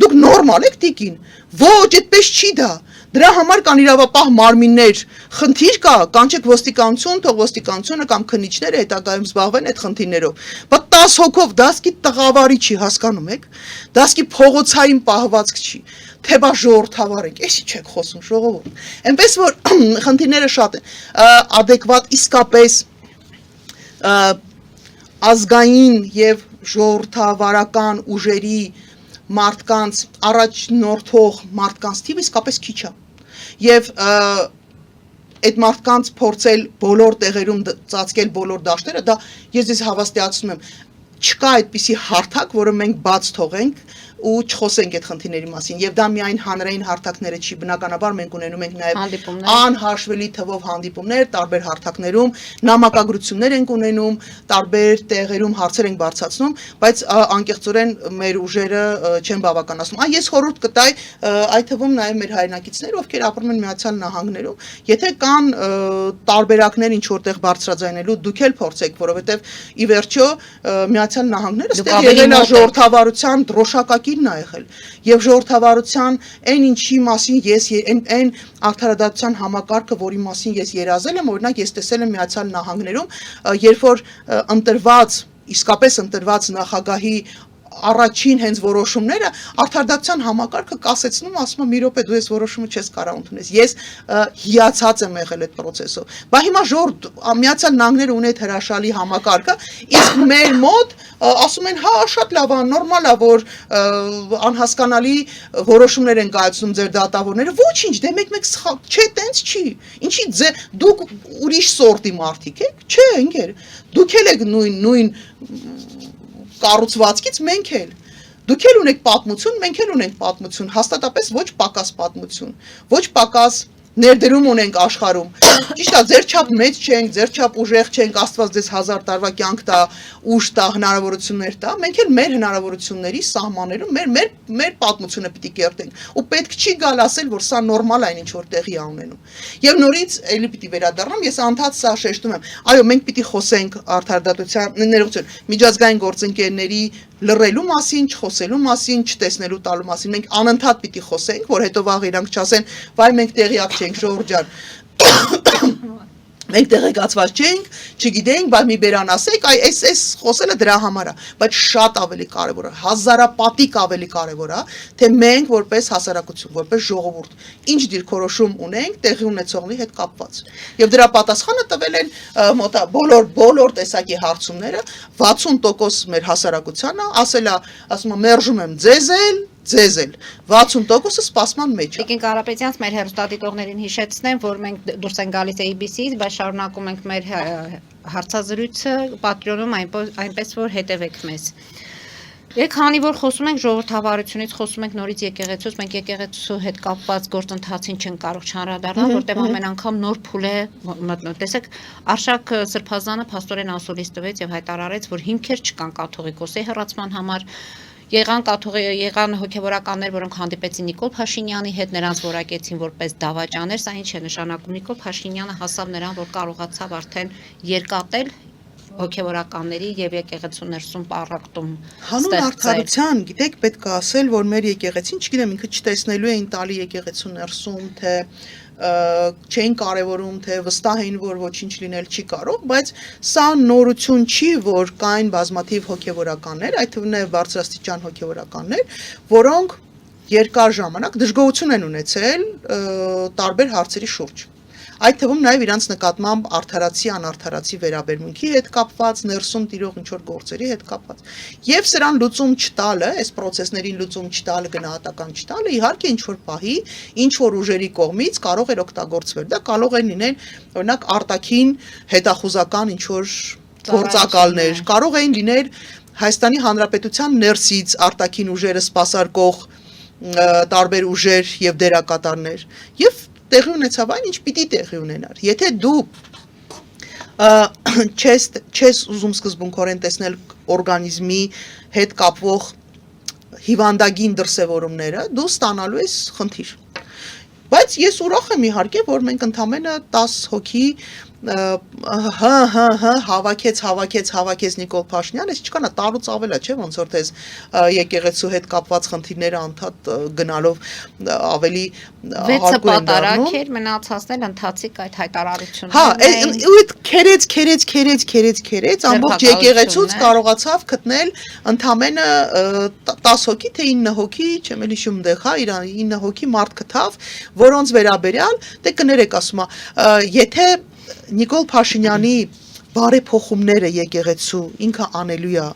դուք նորմալ եք տիկին, ոչ, այդպես չի դա, դրա համար կան իրավապահ մարմիններ, խնդիր կա, կանչեք ոստիկանություն, թող ոստիկանությունը կամ քննիչները հետագայում զբաղվեն այդ խնդիրներով, բայց 10 հոգով դասկի տղավարի չի, հասկանում եք, դասկի փողոցային պահվածք չի, թե բա ժողովրդավար ենք, էսի չեք խոսում ժողովուրդ, այնպես որ խնդիրները շատ են, ադեկվատ իսկապես ազգային եւ ժողովրդավարական ուժերի մարդկանց առաջնորդող մարդկանց թիվը իսկապես քիչ է եւ այդ մարդկանց փորձել բոլոր տեղերում ծածկել բոլոր դաշտերը դա ես ձեզ հավաստիացնում եմ չկա այդպիսի հարթակ որը մենք բաց թողենք ու չխոսենք այդ խնդիրների մասին եւ դա միայն հանրային հարթակները չի բնականաբար մենք ունենում ենք նաեւ անհաշվելի թվով հանդիպումներ տարբեր հարթակներում նամակագրություններ ենք ունենում տարբեր տեղերում հարցեր ենք բարձրացնում բայց անկեղծորեն մեր ուժերը չեն բավականացնում ես խորհուրդ կտայի այդ թվում նաեւ մեր հայրենակիցներ ովքեր ապրում են Միացյալ Նահանգներում եթե կան տարբերակներ ինչ որտեղ բարձրաձայնելու դուք էլ փորձեք որովհետեւ ի վերջո Միացյալ Նահանգները ստեղ եղել է ժողովրդավարության դրոշակակի եղել եւ ժողովրդավարության այն ինչի մասին ես այն արդարադատության համակարգը որի մասին ես երազել եմ օրինակ ես տեսել եմ Միացյալ Նահանգներում երբ որ իսկապես ընտրված նախագահի առաջին հենց որոշումները արդարադատության համակարգը կասեցնում ասում մի րոպե դու այս որոշումը չես կարող ընդունես ես հիացած եմ եղել այդ process-ով բա հիմա ժողովուրդ Միացյալ Նահանգները ունի այդ հրաշալի համակարգը իսկ մեր մոտ ասում են հա շատ լավ է նորմալ է որ անհասկանալի որոշումներ են կայացնում ձեր դատավորները ոչինչ դե մեկ սխալ չէ տենց չի ինչի դուք ուրիշ սորտի մարդիկ եք չէ ընկեր դուք եք նույն կառուցվածքից մենք էլ դուք էլ ունեք պատմություն մենք էլ ունենք պատմություն հաստատապես ոչ պակաս պատմություն ոչ պակաս ներդրում ունենք աշխարհում ճիշտ է ձեր չափ մեծ չենք ձեր չափ ուժեղ չենք աստված ձեզ 1000 տարվա կյանք տա ուժ տա հնարավորություններ տա մենք էլ մեր հնարավորությունների սահմաններում մեր պատմությունը պիտի կերտենք ու պետք չի գալ ասել որ սա նորմալ է ինչ որ տեղի է ունենում եւ նորից էլի պիտի վերադառնամ ես անդադ սա շեշտում եմ այո մենք պիտի խոսենք արդարադատության ներողություն միջազգային գործընկերների լռելու մասին, չխոսելու մասին, չտեսնելու տալու մասին մենք անընդհատ պիտի խոսենք, որ հետո վաղ իրանք չասեն, վայ մենք տեղյակ չենք, Ժորժ ջան։ Մենք տեղեկացված չենք, չգիտենք, բայց մի բերան ասեք, այս խոսելը դրա համար է, բայց շատ ավելի կարևոր է, հազարապատիկ ավելի կարևոր է, թե մենք որպես հասարակություն, որպես ժողովուրդ, ինչ դիրքորոշում ունենք տեղի ունեցողի հետ կապված։ Եվ դրա պատասխանը տվել են բոլոր տեսակի հարցումները, 60% մեր հասարակությանը ասել է, ասում է, մերժում եմ ձեզ էլ 60%-ը սպասման մեջ է։ Տիկին Կարապետյանց մեր հեռուստադիտողներին հիշեցնեմ, որ մենք դուրս են գալիս ABC-ից, բայց շարունակում ենք մեր հարցազրույցը Patreon-ում այնպես որ հետևեք մեզ։ Եկ քանի որ խոսում ենք ժողովրդավարությունից, խոսում ենք նորից եկեղեցուց, մենք եկեղեցու հետ կապված գործընթացին չեն կարող չանդրադառնալ, որտեղ ամեն անգամ նոր փուլ է մտնում։ Տեսեք, Արշակ Սրբազանը փաստորեն ասուլիս տվեց եւ հայտարարեց, որ հիմքեր չկան կաթողիկոսի հեռացման համար։ Եղան հոգևորականներ, որոնք հանդիպեցին Նիկոլ Փաշինյանի հետ, նրանց որակեցին որպես դավաճաներ, սա ինչ է նշանակում։ Նիկոլ Փաշինյանը հասավ նրան, որ կարողացավ արդեն երկատել հոգևորականների եւ եկեղեցու ներսում պարակտում հանուն արդարության, գիտեք, պետք է ասել, որ մեր եկեղեցին, չգիտեմ, ինքը չտեսնելու էին տալի եկեղեցու ներսում, թե չէին կարևորում, թե վստահ էին, որ ոչինչ լինել չի կարող, բայց սա նորություն չի, որ կային բազմաթիվ հոգևորականներ, այդ թվում նաև բարձրաստիճան հոգևորականներ, որոնք երկար ժամանակ դժգոհություն են ունեցել տարբեր հարցերի շուրջ։ Այդ թվում նաև իրանց նկատմամբ արդարացի, անարդարացի վերաբերմունքի հետ կապված, ներսում տիրող ինչ-որ գործերի հետ կապված։ Եվ սրան լուծում չտալը, այս պրոցեսներին լուծում չտալը, գնահատական չտալը, իհարկե ինչ-որ պահի, ինչ-որ ուժերի կողմից կարող էր օգտագործվել։ Դա կարող է լինել, օրինակ, արտաքին հետախուզական ինչ-որ գործակալներ, կարող էին լինել Հայաստանի Հանրապետության ներսից արտաքին ուժերը սպասարկող տարբեր ուժեր եւ դերակատարներ։ Եվ տեղի ունեցավ այն, ինչ պիտի տեղի ունենար։ Եթե դու չես ուզում սկզբունքորեն տեսնել օրգանիզմի հետ կապվող հիվանդագին դրսևորումները, դու ստանալու ես խնդիր։ Բայց ես ուրախ եմ իհարկե, որ մենք ընդամենը 10 հոգի հավաքեց Նիկոլ Փաշինյան, այս չկա, տարուց ավել է, չէ, ոնց որ տես եկեղեցու հետ կապված խնդիրները անդադ գնալով ավելի հարկու են դառնում։ 6 պատարակ էր մնացածն ընթացիկ այդ հայտարարությունը։ Հա, այդ քերեց, ամբողջ եկեղեցուց կարողացավ գտնել ընդամենը 10 հոգի, թե 9 հոգի, չեմ էլ հիշում դեղ, հա, 9 հոգի մարդ գտավ, որոնց վերաբերյալ, դե կներեք ասում է, եթե Նիկոլ Փաշինյանի բարեփոխումները եկեղեցու ինքը անելու է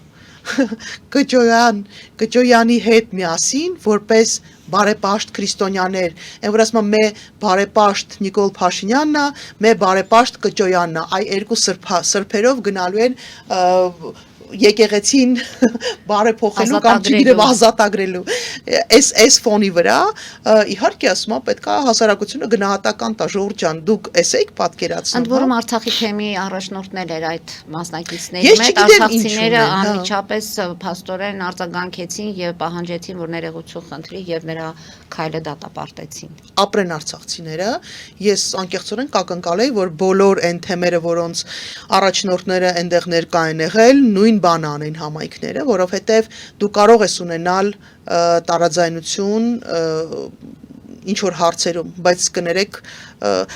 Կճոյանի հետ միասին, որպես բարեպաշտ քրիստոնյաներ, այն որ ասում մե բարեպաշտ Նիկոլ Փաշինյանն է, մե բարեպաշտ Կճոյանն է, այ երկու սրբերով գնալու են եկեղեցին բարեփոխելու կամ չգիտեմ ազատագրելու այս ֆոնի վրա իհարկե ասում եմ պետք է հասարակությունը գնահատական տա ժողովուրդ ջան դուք էսեք պատկերացնում ընդ որում Արցախի թեմի առաջնորդներ էր այդ մասնակիցների մեջ արցախցիները անմիջապես փաստորեն արձագանքեցին եւ պահանջեցին որ ներողություն խնդրի եւ նրա քայլը դատապարտեցին ապրեն արցախցիները ես անկեղծորեն կակնկալեի որ բոլոր այն թեմերը որոնց առաջնորդները այնտեղ ներկա են եղել նույն բան անեն համայնքները, որովհետև դու կարող ես ունենալ տարաձայնություն ինչ որ հարցերում, բայց կներեք,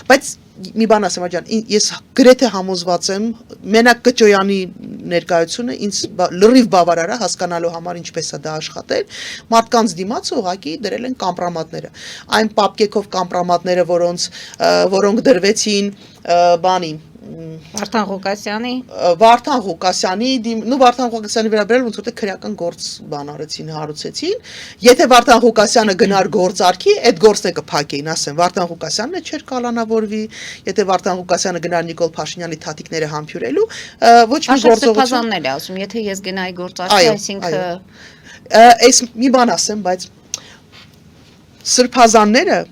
բայց մի բան ասեմ աջան, ես գրեթե համոզված եմ, մենակ Կճոյանի ներկայությունը ինձ լրիվ բավարար է հասկանալու համար ինչպես է դա աշխատել, մարդկանց դիմաց ուղղակի դրել են կամպրամատները, այն պապկեքով կամպրամատները, որոնք դրվեցին բանի Վարդան Ղուկասյանի վերաբերյալ ոնց որ թե քրեական գործ բան արեցին, հարուցեցին։ Եթե Վարդան Ղուկասյանը գնար գործ արքի, այդ գործն է կփակեին, ասեմ, Վարդան Ղուկասյանն չէր կալանավորվի, եթե Վարդան Ղուկասյանը գնար Նիկոլ Փաշինյանի թաթիկները համբյուրելու, ոչ մի գործողություն։ Է ասում, եթե ես գնայի գործ արքի, այսինքն այս մի բան ասեմ, բայց սրբազանները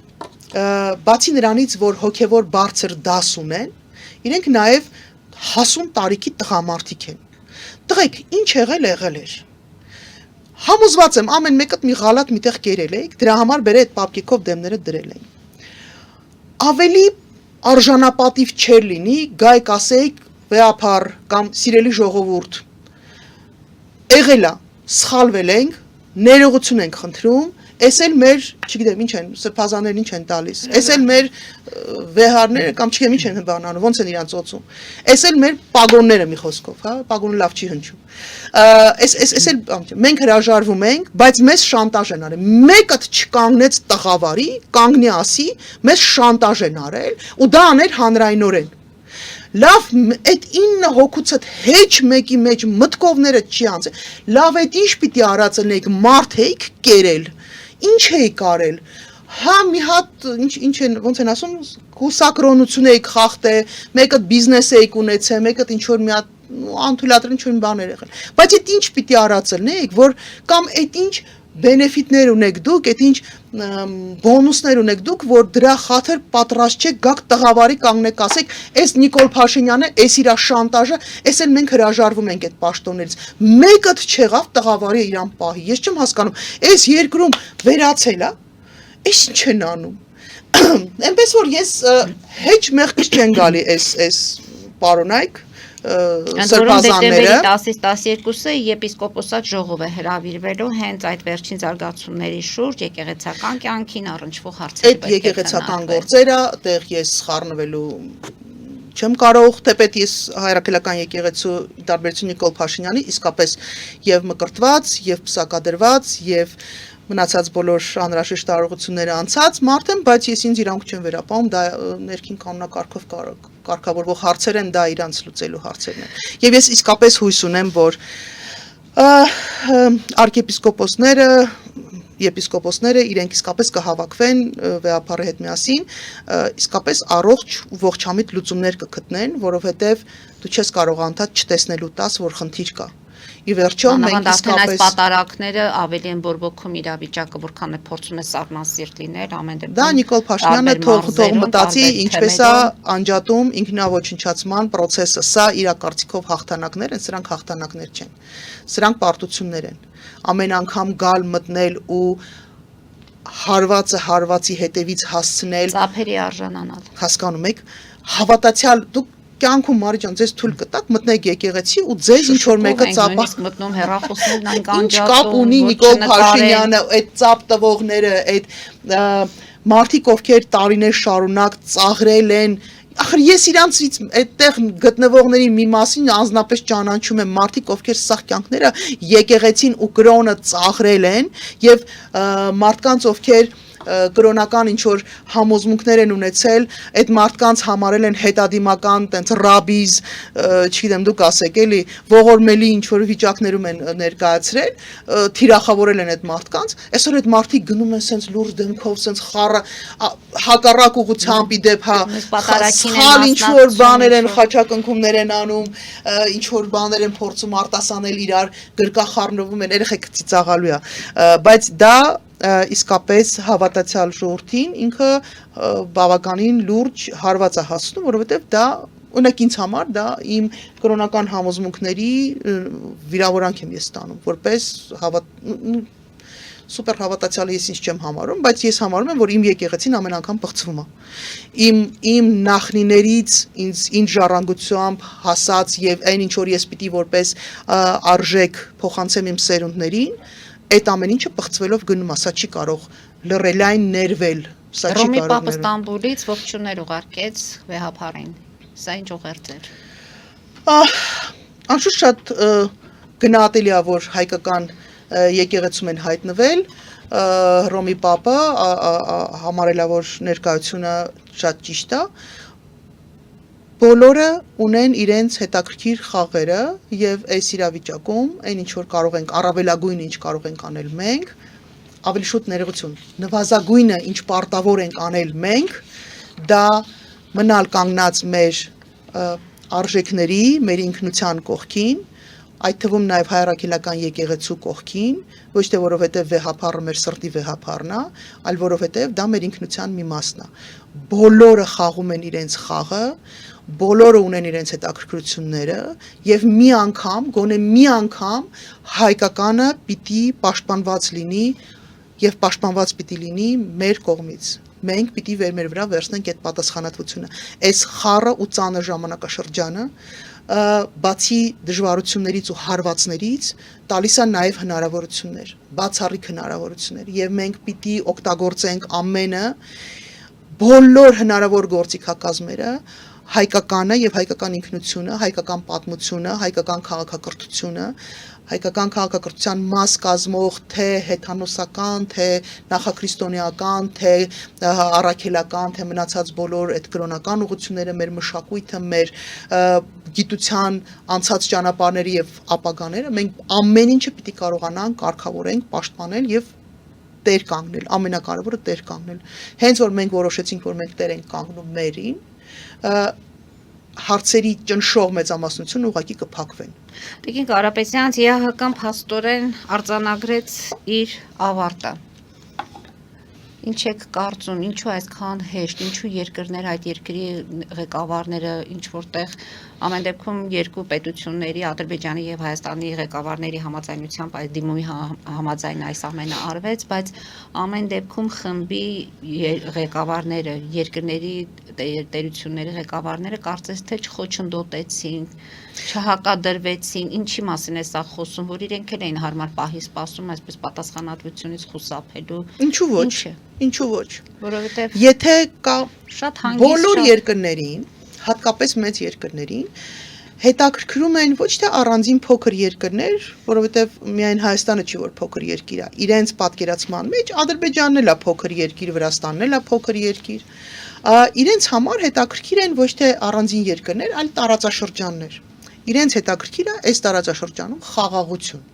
բացի նրանից, որ հոգևոր բարձր դաս ունեն, իրենք նաև հասուն տարիքի տղամարդիկ են։ Տղեկ, ինչ եղել էր։ Համոզված եմ, ամեն մեկդ մի ղալատ միտեղ կերել եք, դրա համար բերե այդ պապկեքով դեմները դրել էին։ Ավելի արժանապատիվ չէր լինի, գայք ասեիք, վեապար կամ սիրելի ժողովուրդ։ Եղել է, սխալվել ենք, ներողություն ենք խնդրում, Էս էլ մեր, չգիտեմ, ինչ են, սրբազաններն ինչ են տալիս։ Էս էլ մեր վեհարները կամ չգիտեմ ինչ են բանանում, ոնց են իրանց օծում։ Էս էլ մեր պագոնները մի խոսքով, հա, պագոնը լավ չի հնչում։ Էս էլ մենք հրաժարվում ենք, բայց մեզ շանտաժ են արել։ Մեկը չկանգնեց տղավարի, կանգնի ասի, մեզ շանտաժ են արել ու դա աներ հանրայնորեն։ Լավ, այդ 9 հոգուցդ հեչ մեկի մեջ մտքովները չի անցել։ Լավ, այդ ինչ պիտի արածելնեիք, մարդ էիք կերել։ Ինչ էիք արել։ Հա մի հատ ինչ են ոնց են ասում, հուսակրոնություն էիք խախտել, մեկը բիզնես էիք ունեցել, մեկը ինչ որ մի հատ անթույլատրել ինչ որ մի բաներ եղել։ Բայց այդ ինչ պիտի արածելնեիք, որ կամ այդ ինչ բենեֆիտներ ունեք դուք, այդ ինչ բոնուսներ ունեք դուք, որ դրա խաթր պատրաստ չեք գաք տղավարի կանգնեք ասեք, այս Նիկոլ Փաշինյանը, այս իրա շանտաժը, այս էլ մենք հրաժարվում ենք այդ պաշտոններից։ Մեկը չեղավ տղավարի իրան պահի։ Ես չեմ հասկանում, այս երկրում վերացել է, այս ինչ են անում։ Այնպես որ ես հեչ մեղք չեն գալի այս պարոնայք սրբազանները 10-ից 12-ը եպիսկոպոսատ ժողով է հրավիրվելու հենց այդ վերջին զարգացումների շուրջ եկեղեցական կյանքին առնչվող հարցերի այդ եկեղեցական գործերը տեղ ես խառնվելու չեմ կարող, թեպետ ես հայրաքելական եկեղեցու տարբերություն Նիկոլ Փաշինյանի իսկապես եւ մկրտված, եւ պսակադրված, եւ մնացած բոլոր անհրաժեշտ տարողությունները անցած մարդ եմ, բայց ես ինձ իրանք չեմ վերապահում, դա ներքին կանոնակարգով կարգավորվող հարցեր են, դա իրանց լուծելու հարցերն են։ Եվ ես իսկապես հույս ունեմ, որ եպիսկոպոսները իրենք իսկապես կհավաքվեն վեհապարի հետ միասին, իսկապես առողջ ու ողջամիտ լուծումներ կգտնեն, որովհետև դու չես կարող անդադ չտեսնելու տաս, որ խնդիր կա։ Ի վերջո մենք իսկապես այս պատարակները ավելի են բորբոքում իրավիճակը, որքան է փորձում է սառնասիրտ լինել ամեն դեպքում։ Դա Նիկոլ Փաշինյանը թող մտածի, ինչպես է անջատում ինքնաոչնչացման process-ը, սա իր կարծիքով հաղթանակներ են, սրանք հաղթանակներ չեն։ Սրանք պարտություններ են։ Ամեն անգամ գալ մտնել ու հարվածը հարվածի հետևից հասցնել, ծափերի արժանանալ։ Հասկանում եք, հավատացյալ դուք կյանքում Մարի ջան, ձեզ թույլ կտակ մտնեք եկեղեցի ու ձեզ ինչ որ մեկը ծապա մտնում հեռախոսներն այն ինչ կապ ունի Նիկոլ Փաշինյանը, այդ ծապ տվողները, այդ մարդիկ, ովքեր տարիներ շարունակ ծաղրել են, ախր ես իրանցից այդտեղ գտնվողների մի մասին անձնապես ճանաչում եմ մարդիկ, ովքեր սաղ կյանքները եկեղեցին ու կրոնը ծաղրել են եւ մարդկանց, ովքեր կրոնական ինչ որ համոզմունքներ են ունեցել, այդ մարդկանց համարել են հետադիմական, տենց ռաբիզ, չգիտեմ դուք ասեք էլի, ողորմելի ինչ որ վիճակներում են ներկայացրել, թիրախավորել են այդ մարդկանց, այսօր այդ մարդիկ գնում են սենց լուրջ դեմքով, սենց խառը հակառակ ուղղությամբ իդեպ, հա, սխալ ինչ որ բաներ են, խաչակնքումներ են անում, ինչ որ բաներ են փորձում արտասանել իրար, գրկախառնվում են, երեխեք ծիծաղալու է, բայց դա իսկապես հավատացյալ ժողովրդին ինքը բավականին լուրջ հարված է հասնում, որովհետև դա օրինակ ինձ համար դա իմ կրոնական համոզմունքների վիրավորանք եմ ես ստանում, որպես սուպեր հավատացյալը ես ինձ չեմ համարում, բայց ես համարում եմ, որ իմ եկեղեցին ամեն անգամ պղծվում է։ Իմ նախնիներից ինձ ժառանգությամբ հասած եւ այն ինչ որ ես պիտի որպես արժեք փոխանցեմ իմ սերունդներին, այդ ամեն ինչը պղծվելով գնում է, սա չի կարող լռելային ներվել, սա չի Ռոմի կարող Պապը Ստամբուլից ողջույններ ուղարկեց վեհապարին, սա ինչ ուղերձ էր։ Անշուշտ շատ գնահատելի է, որ հայկական եկեղեցում են հայտնվել, Ռոմի Պապը համարել է, որ ներկայությունը շատ ճիշտ է, բոլորը ունեն իրենց հետաքրքիր խաղերը եւ այս իրավիճակում այն ինչ որ կարող ենք առավելագույնը ինչ կարող ենք անել մենք, ավելի շուտ ներողություն, նվազագույնը ինչ պարտավոր ենք անել մենք, դա մնալ կանգնած մեր արժեքների, մեր ինքնության կողքին, այդ թվում նաև հայրաքելական եկեղեցու կողքին, ոչ թե որովհետև վեհապարը մեր սրտի վեհապարն է, այլ որովհետև դա մեր ինքնության մի մասն է։ Բոլորը խաղում են իրենց խաղը, բոլորը ունեն իրենց հետաքրքրությունները եւ մի անգամ, գոնե մի անգամ հայկականը պիտի պաշտպանված լինի եւ պաշտպանված պիտի լինի մեր կողմից։ Մենք պիտի մեր վրա վերցնենք այդ պատասխանատվությունը։ Այս խառը ու ծանր ժամանակաշրջանը բացի դժվարություններից ու հարվածներից տալիս է նաև հնարավորություններ, բացառիկ հնարավորություններ եւ մենք պիտի օգտագործենք ամենը բոլոր հնարավոր գործիքակազմերը հայկականը եւ հայկական ինքնությունը, հայկական պատմությունը, հայկական քաղաքակրթությունը, հայկական քաղաքակրթության մաս կազմող թե հեթանոսական, թե նախաքրիստոնեական, թե առաքելական, թե մնացած բոլոր այդ կրոնական ուղղությունները, մեր մշակույթը, մեր գիտության անցած ճանապարհները եւ ապագաները, մենք ամեն ինչը պիտի կարողանանք կարգավորենք, պաշտպանել եւ տեր կանգնել, ամենակարևորը տեր կանգնել։ Հենց որ մենք որոշեցինք, որ մենք տեր ենք կանգնում մերին, հարցերի ճնշող մեծամասնությունը ուղղակի կփակվեն։ Տիկին Կարապետյան ԵԱՀԿ-ն փաստորեն արձանագրեց իր ավարտը։ Ինչ եք կարծում, ինչու այսքան հեշտ, ինչու երկրներ այդ երկրի ղեկավարները ինչ որտեղ ամեն դեպքում երկու պետությունների Ադրբեջանի եւ Հայաստանի ղեկավարների համաձայնությամբ այդ դիմումի համաձայն այս ամենը արվեց, բայց ամեն դեպքում խմբի ղեկավարները, երկրների տերությունների ղեկավարները կարծես թե չխոչընդոտեցին, չհակադրվեցին, ինչի մասին է սա խոսում, որ իրենք էլ էին հարմար պահի սպասում այսպես պատասխանատվությունից խուսափելու։ Ինչու ոչ։ Ինչու ոչ։ Որովհետև եթե կա շատ հանգիստ բոլոր երկրներին, հատկապես մեծ երկրներին, հետաքրքրում են ոչ թե առանձին փոքր երկրներ, որովհետև միայն Հայաստանը չի որ փոքր երկիր է, իրենց պատկերացման մեջ Ադրբեջանն էլ է փոքր երկիր, Վրաստանն էլ է փոքր երկիր, իրենց համար հետաքրքիր են ոչ թե առանձին երկրներ, այլ տարածաշրջաններ։ Իրենց հետաքրքիր է այս տարածաշրջանում խաղաղություն։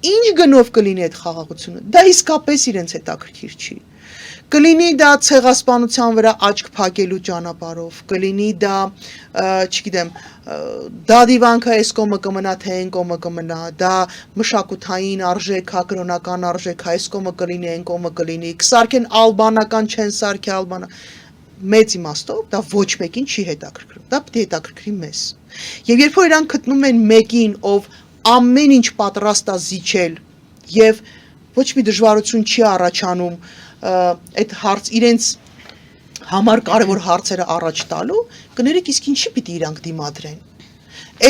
Ինչ գնով կլինի այդ խաղաղությունը, դա իսկապես իրենց հետաքրքիր չի։ Կլինի դա ցեղասպանության վրա աչք փակելու ճանապարհով, կլինի դա, չգիտեմ, դա դիվանքը այս կողմը կմնա, թե այն կողմը կմնա, դա մշակութային արժեք, կրոնական արժեք, այս կողմը կլինի, այն կողմը կլինի, կսարքեն ալբանական, չեն սարքի ալբանա։ Մեծ իմաստով դա ոչ մեկին չի հետաքրքրում, դա պետք է հետաքրքրի մեզ։ Եվ երբ որ իրանք գտնում են մեկին, ով ամեն ինչ պատրաստ է զիջել եւ ոչ մի դժվարություն չի առաջանում այդ հարց իրենց համար կարևոր հարցերը առաջ տալու, կներեք իսկ ինչի պիտի իրանք դիմադրեն։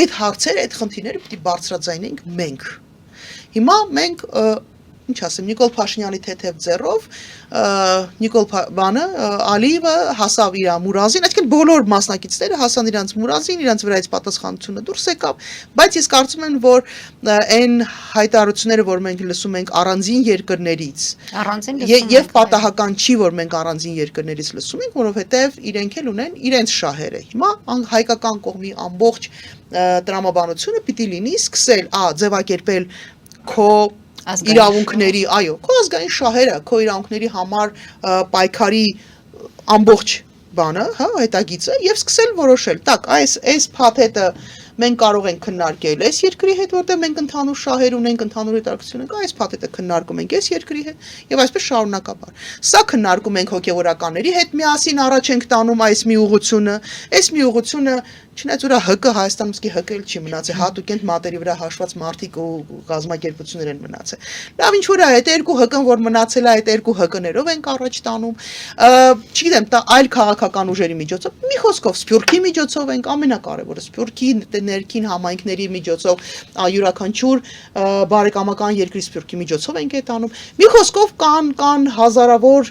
Այդ հարցերը, այդ խնդիրները պիտի բարձրաձայնենք մենք։ Հիմա մենք ինչ ասեմ, Նիկոլ Փաշինյանի թեթև ձեռով Նիկոլ Ալիևը հասավ իր մուրազին, այսինքն բոլոր մասնակիցները հասան իրանց մուրազին, իրանց վրայից պատասխանությունը դուրս եկավ, բայց ես կարծում եմ, որ այն հայտարարությունները, որ մենք լսում ենք առանձին երկրներից, եւ պատահական չի, որ մենք առանձին երկրներից լսում ենք, որովհետեւ իրենք էլ ունեն իրենց շահերը։ Հիմա հայկական կողմի ամբողջ տրամաբանությունը պիտի լինի սկսել ձևակերպել քո իրավունքների, այո, քո ազգային շահերը, քո իրավունքների համար պայքարի ամբողջ բանը, հետագիծը եւ սկսել որոշել, տակ, այս փաթեթը մենք կարող ենք քննարկել այս երկրի հետ, որտեղ մենք ընդհանուր շահեր ունենք, ընդհանուր հետաքրքրություն ունենք, այս փաթեթը քննարկում ենք այս երկրի հետ եւ այսպես շարունակաբար։ Սա քննարկում ենք հոգեվորականների հետ միասին առաջ ենք տանում այս մի ուղղությունը, չնայած որ ՀԿ Հայաստանում սկի ՀԿ-ել չի մնացել, հատուկ են մատերի վրա հաշված մարդիկ ու գազམ་ակերպություններ են մնացել։ Լավ ինչ որ է, այդ երկու ՀԿ-ն որ մնացել է, այդ երկու ՀԿ-ներով ենք առաջ տանում։ Չգիտեմ, դա այլ քաղաքական ուժերի միջոցով, մի խոսքով Սփյուռքի միջոցով ենք, ամենակարևորը Սփյուռքի ներքին համայնքների միջոցով, յուրաքանչյուր բարեկամական երկրի Սփյուռքի միջոցով ենք այդ անում։ Մի խոսքով կան հազարավոր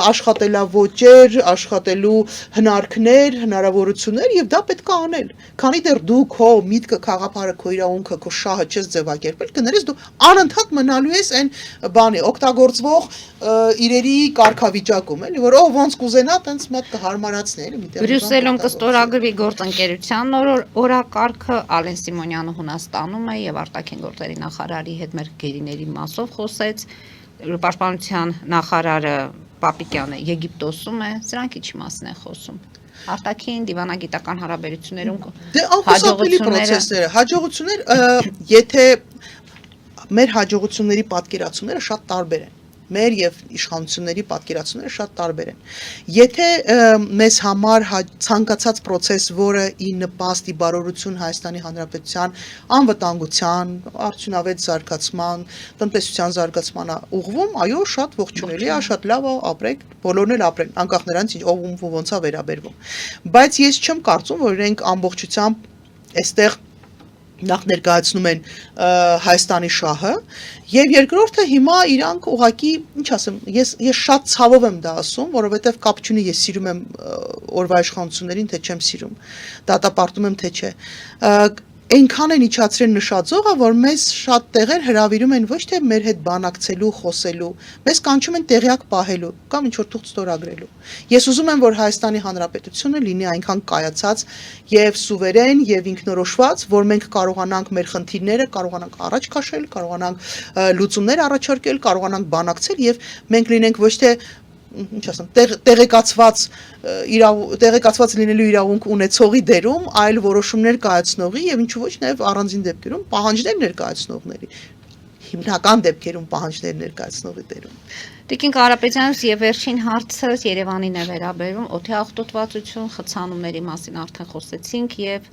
աշխատելավոճեր, աշխատելու հնարքներ, հնարավորություններ եւ դա պետք անել, քանի դեռ դու քո միտքը, խաղապարը, քո իրավունքը, քո շահը չես ձևակերպել, կներես դու անընդհատ մնալու ես այն բանի օգտագործվող իրերի կարգավիճակում, էլի, որ ոնց կուզենա, տենց մոտ կհարմարացնի, էլի, միտեղ։ Բրյուսելում կստորագրվի գործընկերության օրակարգը, Ալեն Սիմոնյանը Հունաստանում է եւ արտաքին գործերի նախարարի հետ մեր գերիների մասով խոսեց, պաշտպանության նախարարը Պապիկյանը Եգիպտոսում է, սրանք ինչի մասն են խոսում։ Արտաքին դիվանագիտական հարաբերություններում հաջողություններ, եթե մեր հաջողությունների պատկերացումները շատ տարբեր են, մեր եւ իշխանությունների պատկերացումները շատ տարբեր են։ Եթե մեզ համար ցանկացած process, որը ի նպաստ ի բարօրություն Հայաստանի Հանրապետության անվտանգության, արդյունավետ զարգացման, տնտեսության զարգացման ուղղվում, այո, շատ ողջունելի է, շատ լավ է, ապրեք, բոլորն էլ ապրեն, անկախ նրանից ով ոնց է վերաբերվում։ Բայց ես չեմ կարծում, որ իրենք ամբողջությամբ այստեղ նախ ներկայացնում են Հայաստանի շահը եւ երկրորդը հիմա իրանք ուղակի ինչ ասեմ ես շատ ցավով եմ դա ասում որովհետեւ կապ չունի ես սիրում եմ օրվա իշխանություններին թե չեմ սիրում դատապարտում եմ թե չէ այնքան են իջացրել նշածողը որ մեզ շատ տեղեր հրավիրում են ոչ թե մեր հետ բանակցելու խոսելու մեզ կանչում են տեղյակ պահելու կամ ինչ որ թուղթ ստորագրելու ես ուզում եմ որ Հայաստանի Հանրապետությունը լինի այնքան կայացած եւ սուվերեն եւ ինքնորոշված որ մենք կարողանանք մեր խնդիրները կարողանանք առաջ քաշել կարողանանք լուծումներ առաջարկել կարողանանք բանակցել եւ մենք լինենք ոչ թե ինչ ասեմ տեղեկացված լինելու իրավունք ունեցողի դերում այլ որոշումներ կայացնողի եւ ինչու ոչ նաեւ առանձին դեպքերում պահանջներ ներկայացնողների հիմնական դեպքերում պահանջներ ներկայացնողի դերում Տիկին Կարապետյանս եւ վերջին հարցը Երևանին է վերաբերում օդի աղտոտվածություն խցանումների մասին արդեն խոսեցինք եւ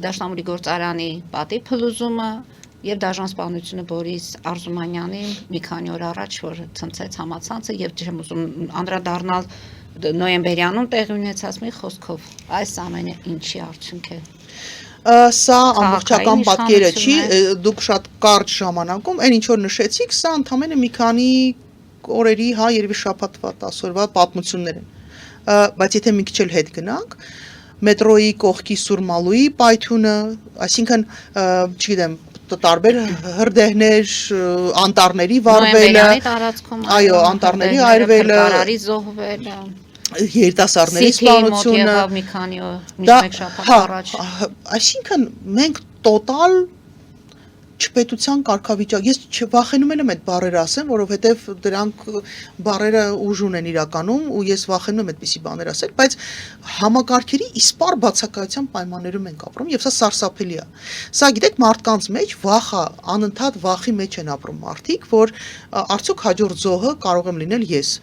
Դաշնամուրի գործարանի պատի փլուզումը Եվ դաժան սպանությունը Բորիս Արզումանյանին մի քանի օր առաջ որ ցնցեց համացանցը եւ չեմ ուզում անդրադառնալ նոյեմբերյանում տեղի ունեցած մի խոսքով այս ամենը ինչի արդյունք է Սա ամբողջական պատկերը չի դուք շատ կարճ ժամանակում այն ինչ որ նշեցիք սա ընդամենը մի քանի օրերի հա երևի շաբաթվա 10 օրվա պատմություններ են բայց եթե մի քիչ էլ հետ գնանք մետրոյի կողքի Սուրմալուի պայթյունը այսինքն չգիտեմ տարբեր հրդեհներ անտառների վառվելը այո անտառների այրվելը Կարարի զոհվելը երիտասարդների սպանությունը մի քանի մեկ շաբաթ առաջ այսինքն մենք տոտալ չպետության կարգավիճակ ես չվախենում եմ այդ բառերը ասեմ որովհետև դրանք բառերը ուժ ունեն իրականում ու ես վախենում եմ այդպիսի բաներ ասել բայց համակարգերի իսպար բացակայության պայմաններում ենք ապրում եւ սա սարսափելի է սա գիտեք մարդկանց մեջ վախը անընդհատ վախի մեջ են ապրում մարդիկ որ արդյոք հաջորդ զոհը կարող եմ լինել ես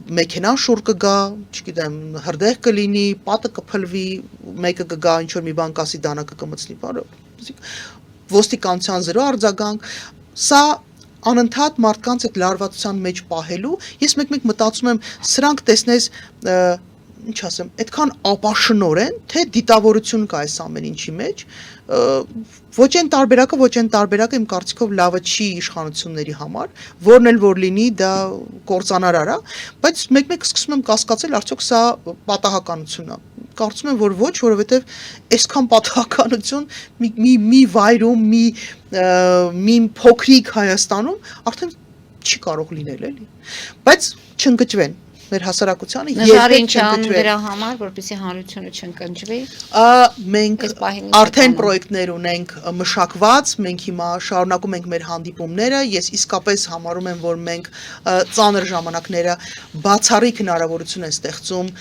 մեքենան շուռ կգա չգիտեմ հրդեհ կլինի պատը կփլվի մեկը կգա ինչ որ մի բան կասի դանակը կմցնի բառը ոստիկանության զրո արձագանք սա անընդհատ մարդկանց այդ լարվածության մեջ պահելու ես մեկ-մեկ մտածում եմ սրանք տեսնես ինչ ասեմ այդքան ապաշնորեն թե դիտավորություն կա այս ամեն ինչի մեջ ոչ այն տարբերակը իմ կարծիքով լավը չի իշխանությունների համար որն էլ որ լինի դա կործանար արա բայց մեկ-մեկ սկսում եմ կասկածել արդյոք սա պատահականություն է կարծում եմ որ ոչ որովհետև այսքան պատահականություն մի վայրում մի փոքրիկ Հայաստանում արդեն չի կարող լինել էլի բայց չընկճվեն մեր հասարակությանը երբեք չընկճվեն դրա համար որպեսզի հանրությունը չընկճվի մենք արդեն պրոյեկտներ ունենք մշակված մենք հիմա շարունակում ենք մեր հանդիպումները ես իսկապես համարում եմ որ մենք ծանր ժամանակները բացառիկ հնարավորություն են ստեղծում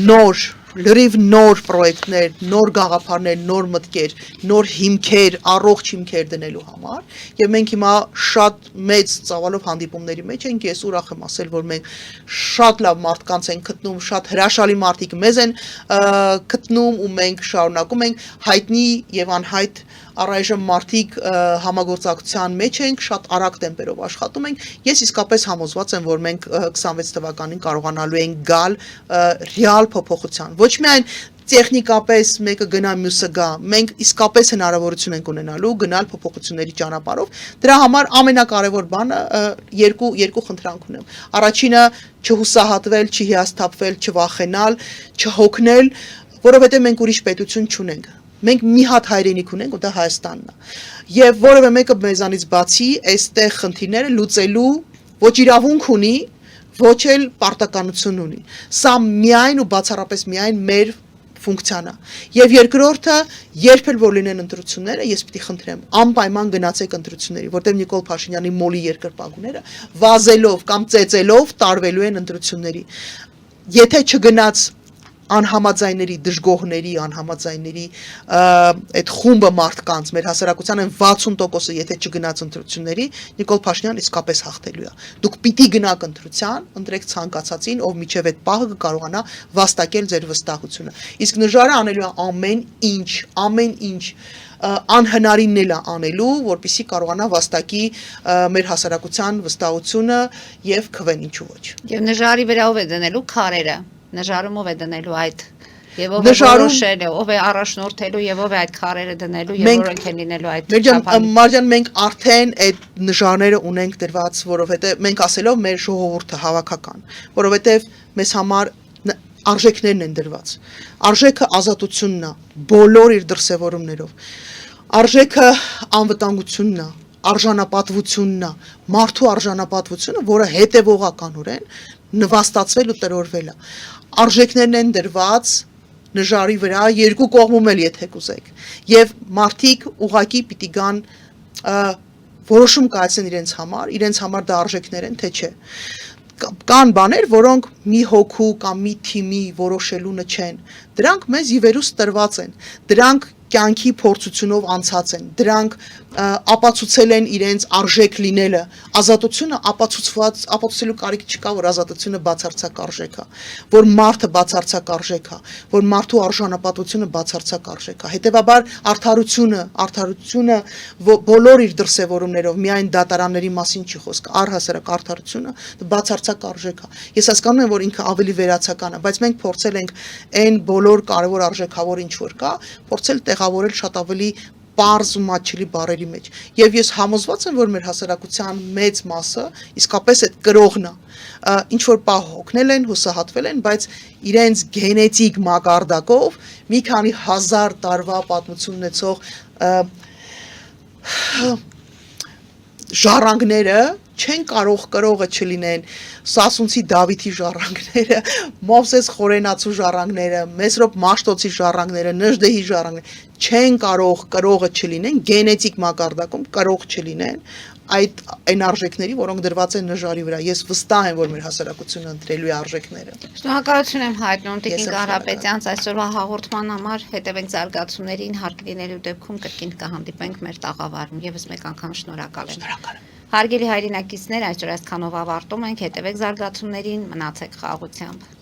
նոր լրիվ նոր պրոյեկտներ, նոր գաղափարներ, նոր մտքեր, նոր հիմքեր, առողջ հիմքեր դնելու համար եւ մենք հիմա շատ մեծ ծավալով հանդիպումների մեջ ենք ես ուրախ եմ ասել որ մենք շատ լավ մարդկանց ենք գտնում, շատ հրաշալի մարդիկ մեզ են գտնում ու մենք շարունակում ենք հայտնի եւ անհայտ առայժմ մարդիկ համագործակցության մեջ ենք, շատ արագ տեմպերով աշխատում ենք։ Ես իսկապես համոզված եմ, որ մենք 26 թվականին կարողանալու ենք գալ ռեալ փոփոխության։ Ոչ միայն տեխնիկապես մեկը գնա մյուսը գա, մենք իսկապես հնարավորություն ենք ունենալու գնալ փոփոխությունների ճանապարհով։ Դրա համար ամենակարևոր բանը երկու խնդրանք ունեմ։ Առաջինը չհուսահատվել, չհիասթափվել, չվախենալ, չհոգնել, որովհետև մենք ուրիշ պետություն չունենք։ Մենք մի հատ հայրենիք ունենք ու դա Հայաստանն է։ Եվ որևէ մեկը մեզանից բացի այստեղ խնդիրները լուծելու ոչ իրավունք ունի, ոչ էլ պարտականություն ունի։ Սա միայն ու բացառապես միայն մեր ֆունկցիան է։ Եվ երկրորդը, երբ էլ որ լինեն ընտրությունները, ես պիտի խնդրեմ, անպայման գնացեք ընտրությունների, որտեղ Նիկոլ Փաշինյանի մոլի երկրպագուները վազելով կամ ծեծելով տարվելու են ընտրությունների։ Եթե չգնաց անհամաձայների, դժգոհների, անհամաձայների այդ խումբը մարդկանց մեր հասարակության 60%-ը եթե չգնաց ընտրությունների, Նիկոլ Փաշինյան իսկապես հաղթելու է։ Դուք պիտի գնաք ընտրության, ընտրեք ցանկացածին, ով միջև այդ պահը կկարողանա վաստակել ձեր վստահությունը։ Իսկ նժարը անելու է ամեն ինչ անհնարինն էլ անելու, որպեսզի կարողանա վաստակի մեր հասարակության վստահությունը եւ քվեն ինչու ոչ։ Եվ նժարի վրա ով է դնելու քարերը։ Նժարումով է դնելու այդ Եվ ով է որոշել, ով է առաջնորդելու եւ ով է այդ քարերը դնելու եւ որոնք են լինելու այդ Մարջան, մենք արդեն այդ նժարները ունենք դրված, որովհետեւ մենք ասելով մեր ժողովուրդը հավաքական, որովհետեւ մեզ համար արժեքներն են դրված։ Արժեքը ազատությունն է, բոլոր իր դրսևորումներով։ Արժեքը անվտանգությունն է, արժանապատվությունն է, մարդու արժանապատվությունը, որը հետևողականորեն նվաստացվել ու տրորվել է։ Արժեքներն են դրված նժարի վրա երկու կողմում էլ եթե կուզեք եւ մարդիկ ուղակի պիտի գան որոշում կայացնեն իրենց համար դա արժեքներ են թե չէ կան բաներ որոնք մի հոգու կամ մի թիմի որոշելունը չեն դրանք մեզ ի վերուս տրված են դրանք կյանքի փորձությունով անցած են դրանք ապացուցել են իրենց արժեք լինելը ազատությունը ապացուցելու կարիք չկա որ ազատությունը բացարձակ արժեք է որ մարդը բացարձակ արժեք է որ մարդու արժանապատվությունը բացարձակ արժեք է հետեւաբար արդարությունը բոլոր իր դրսևորումներով միայն դատարանների մասին չի խոսք առհասարակ արդարությունը բացարձակ արժեք է ես հասկանում եմ որ ինքը ավելի վերացական է բայց մենք փորձել ենք այն բոլոր կարևոր արժեքավոր ինչ որ կա փորձել տեղավորել շատ ավելի պարզ ու մատչելի բառերի մեջ եւ ես համոզված եմ որ մեր հասարակության մեծ մասը իսկապես այդ կրողն է ինչ որ պահ հոգնել են հուսահատվել են բայց իրենց գենետիկ մակարդակով մի քանի հազար տարվա պատմություն ունեցող ժառանգները չեն կարող կրողը չլինեն Սասունցի Դավիթի ժառանգները Մովսես Խորենացու ժառանգները Մեսրոպ Մաշտոցի ժառանգները Նժդեհի ժառանգները չեն կարող կրողը չլինեն գենետիկ մակարդակում կրող չլինեն այն արժեքների որոնք դրված են նժարի վրա ես վստահ եմ որ մեր հասարակությունը ընտրելու է արժեքները Շնորհակալություն եմ հայտնում Տիկին Կարապետյանց այսօրվա հաղորդման համար հետևենք զարգացումներին հարկ լինելու դեպքում կրկին կհանդիպենք մեր տաղավարում եւս մեկ անգամ շնորհակալ եմ Հարգելի հայրենակիցներ այսօր այսքանով ավարտում ենք հետևեք զարգացումներին մնացեք խաղաղությամբ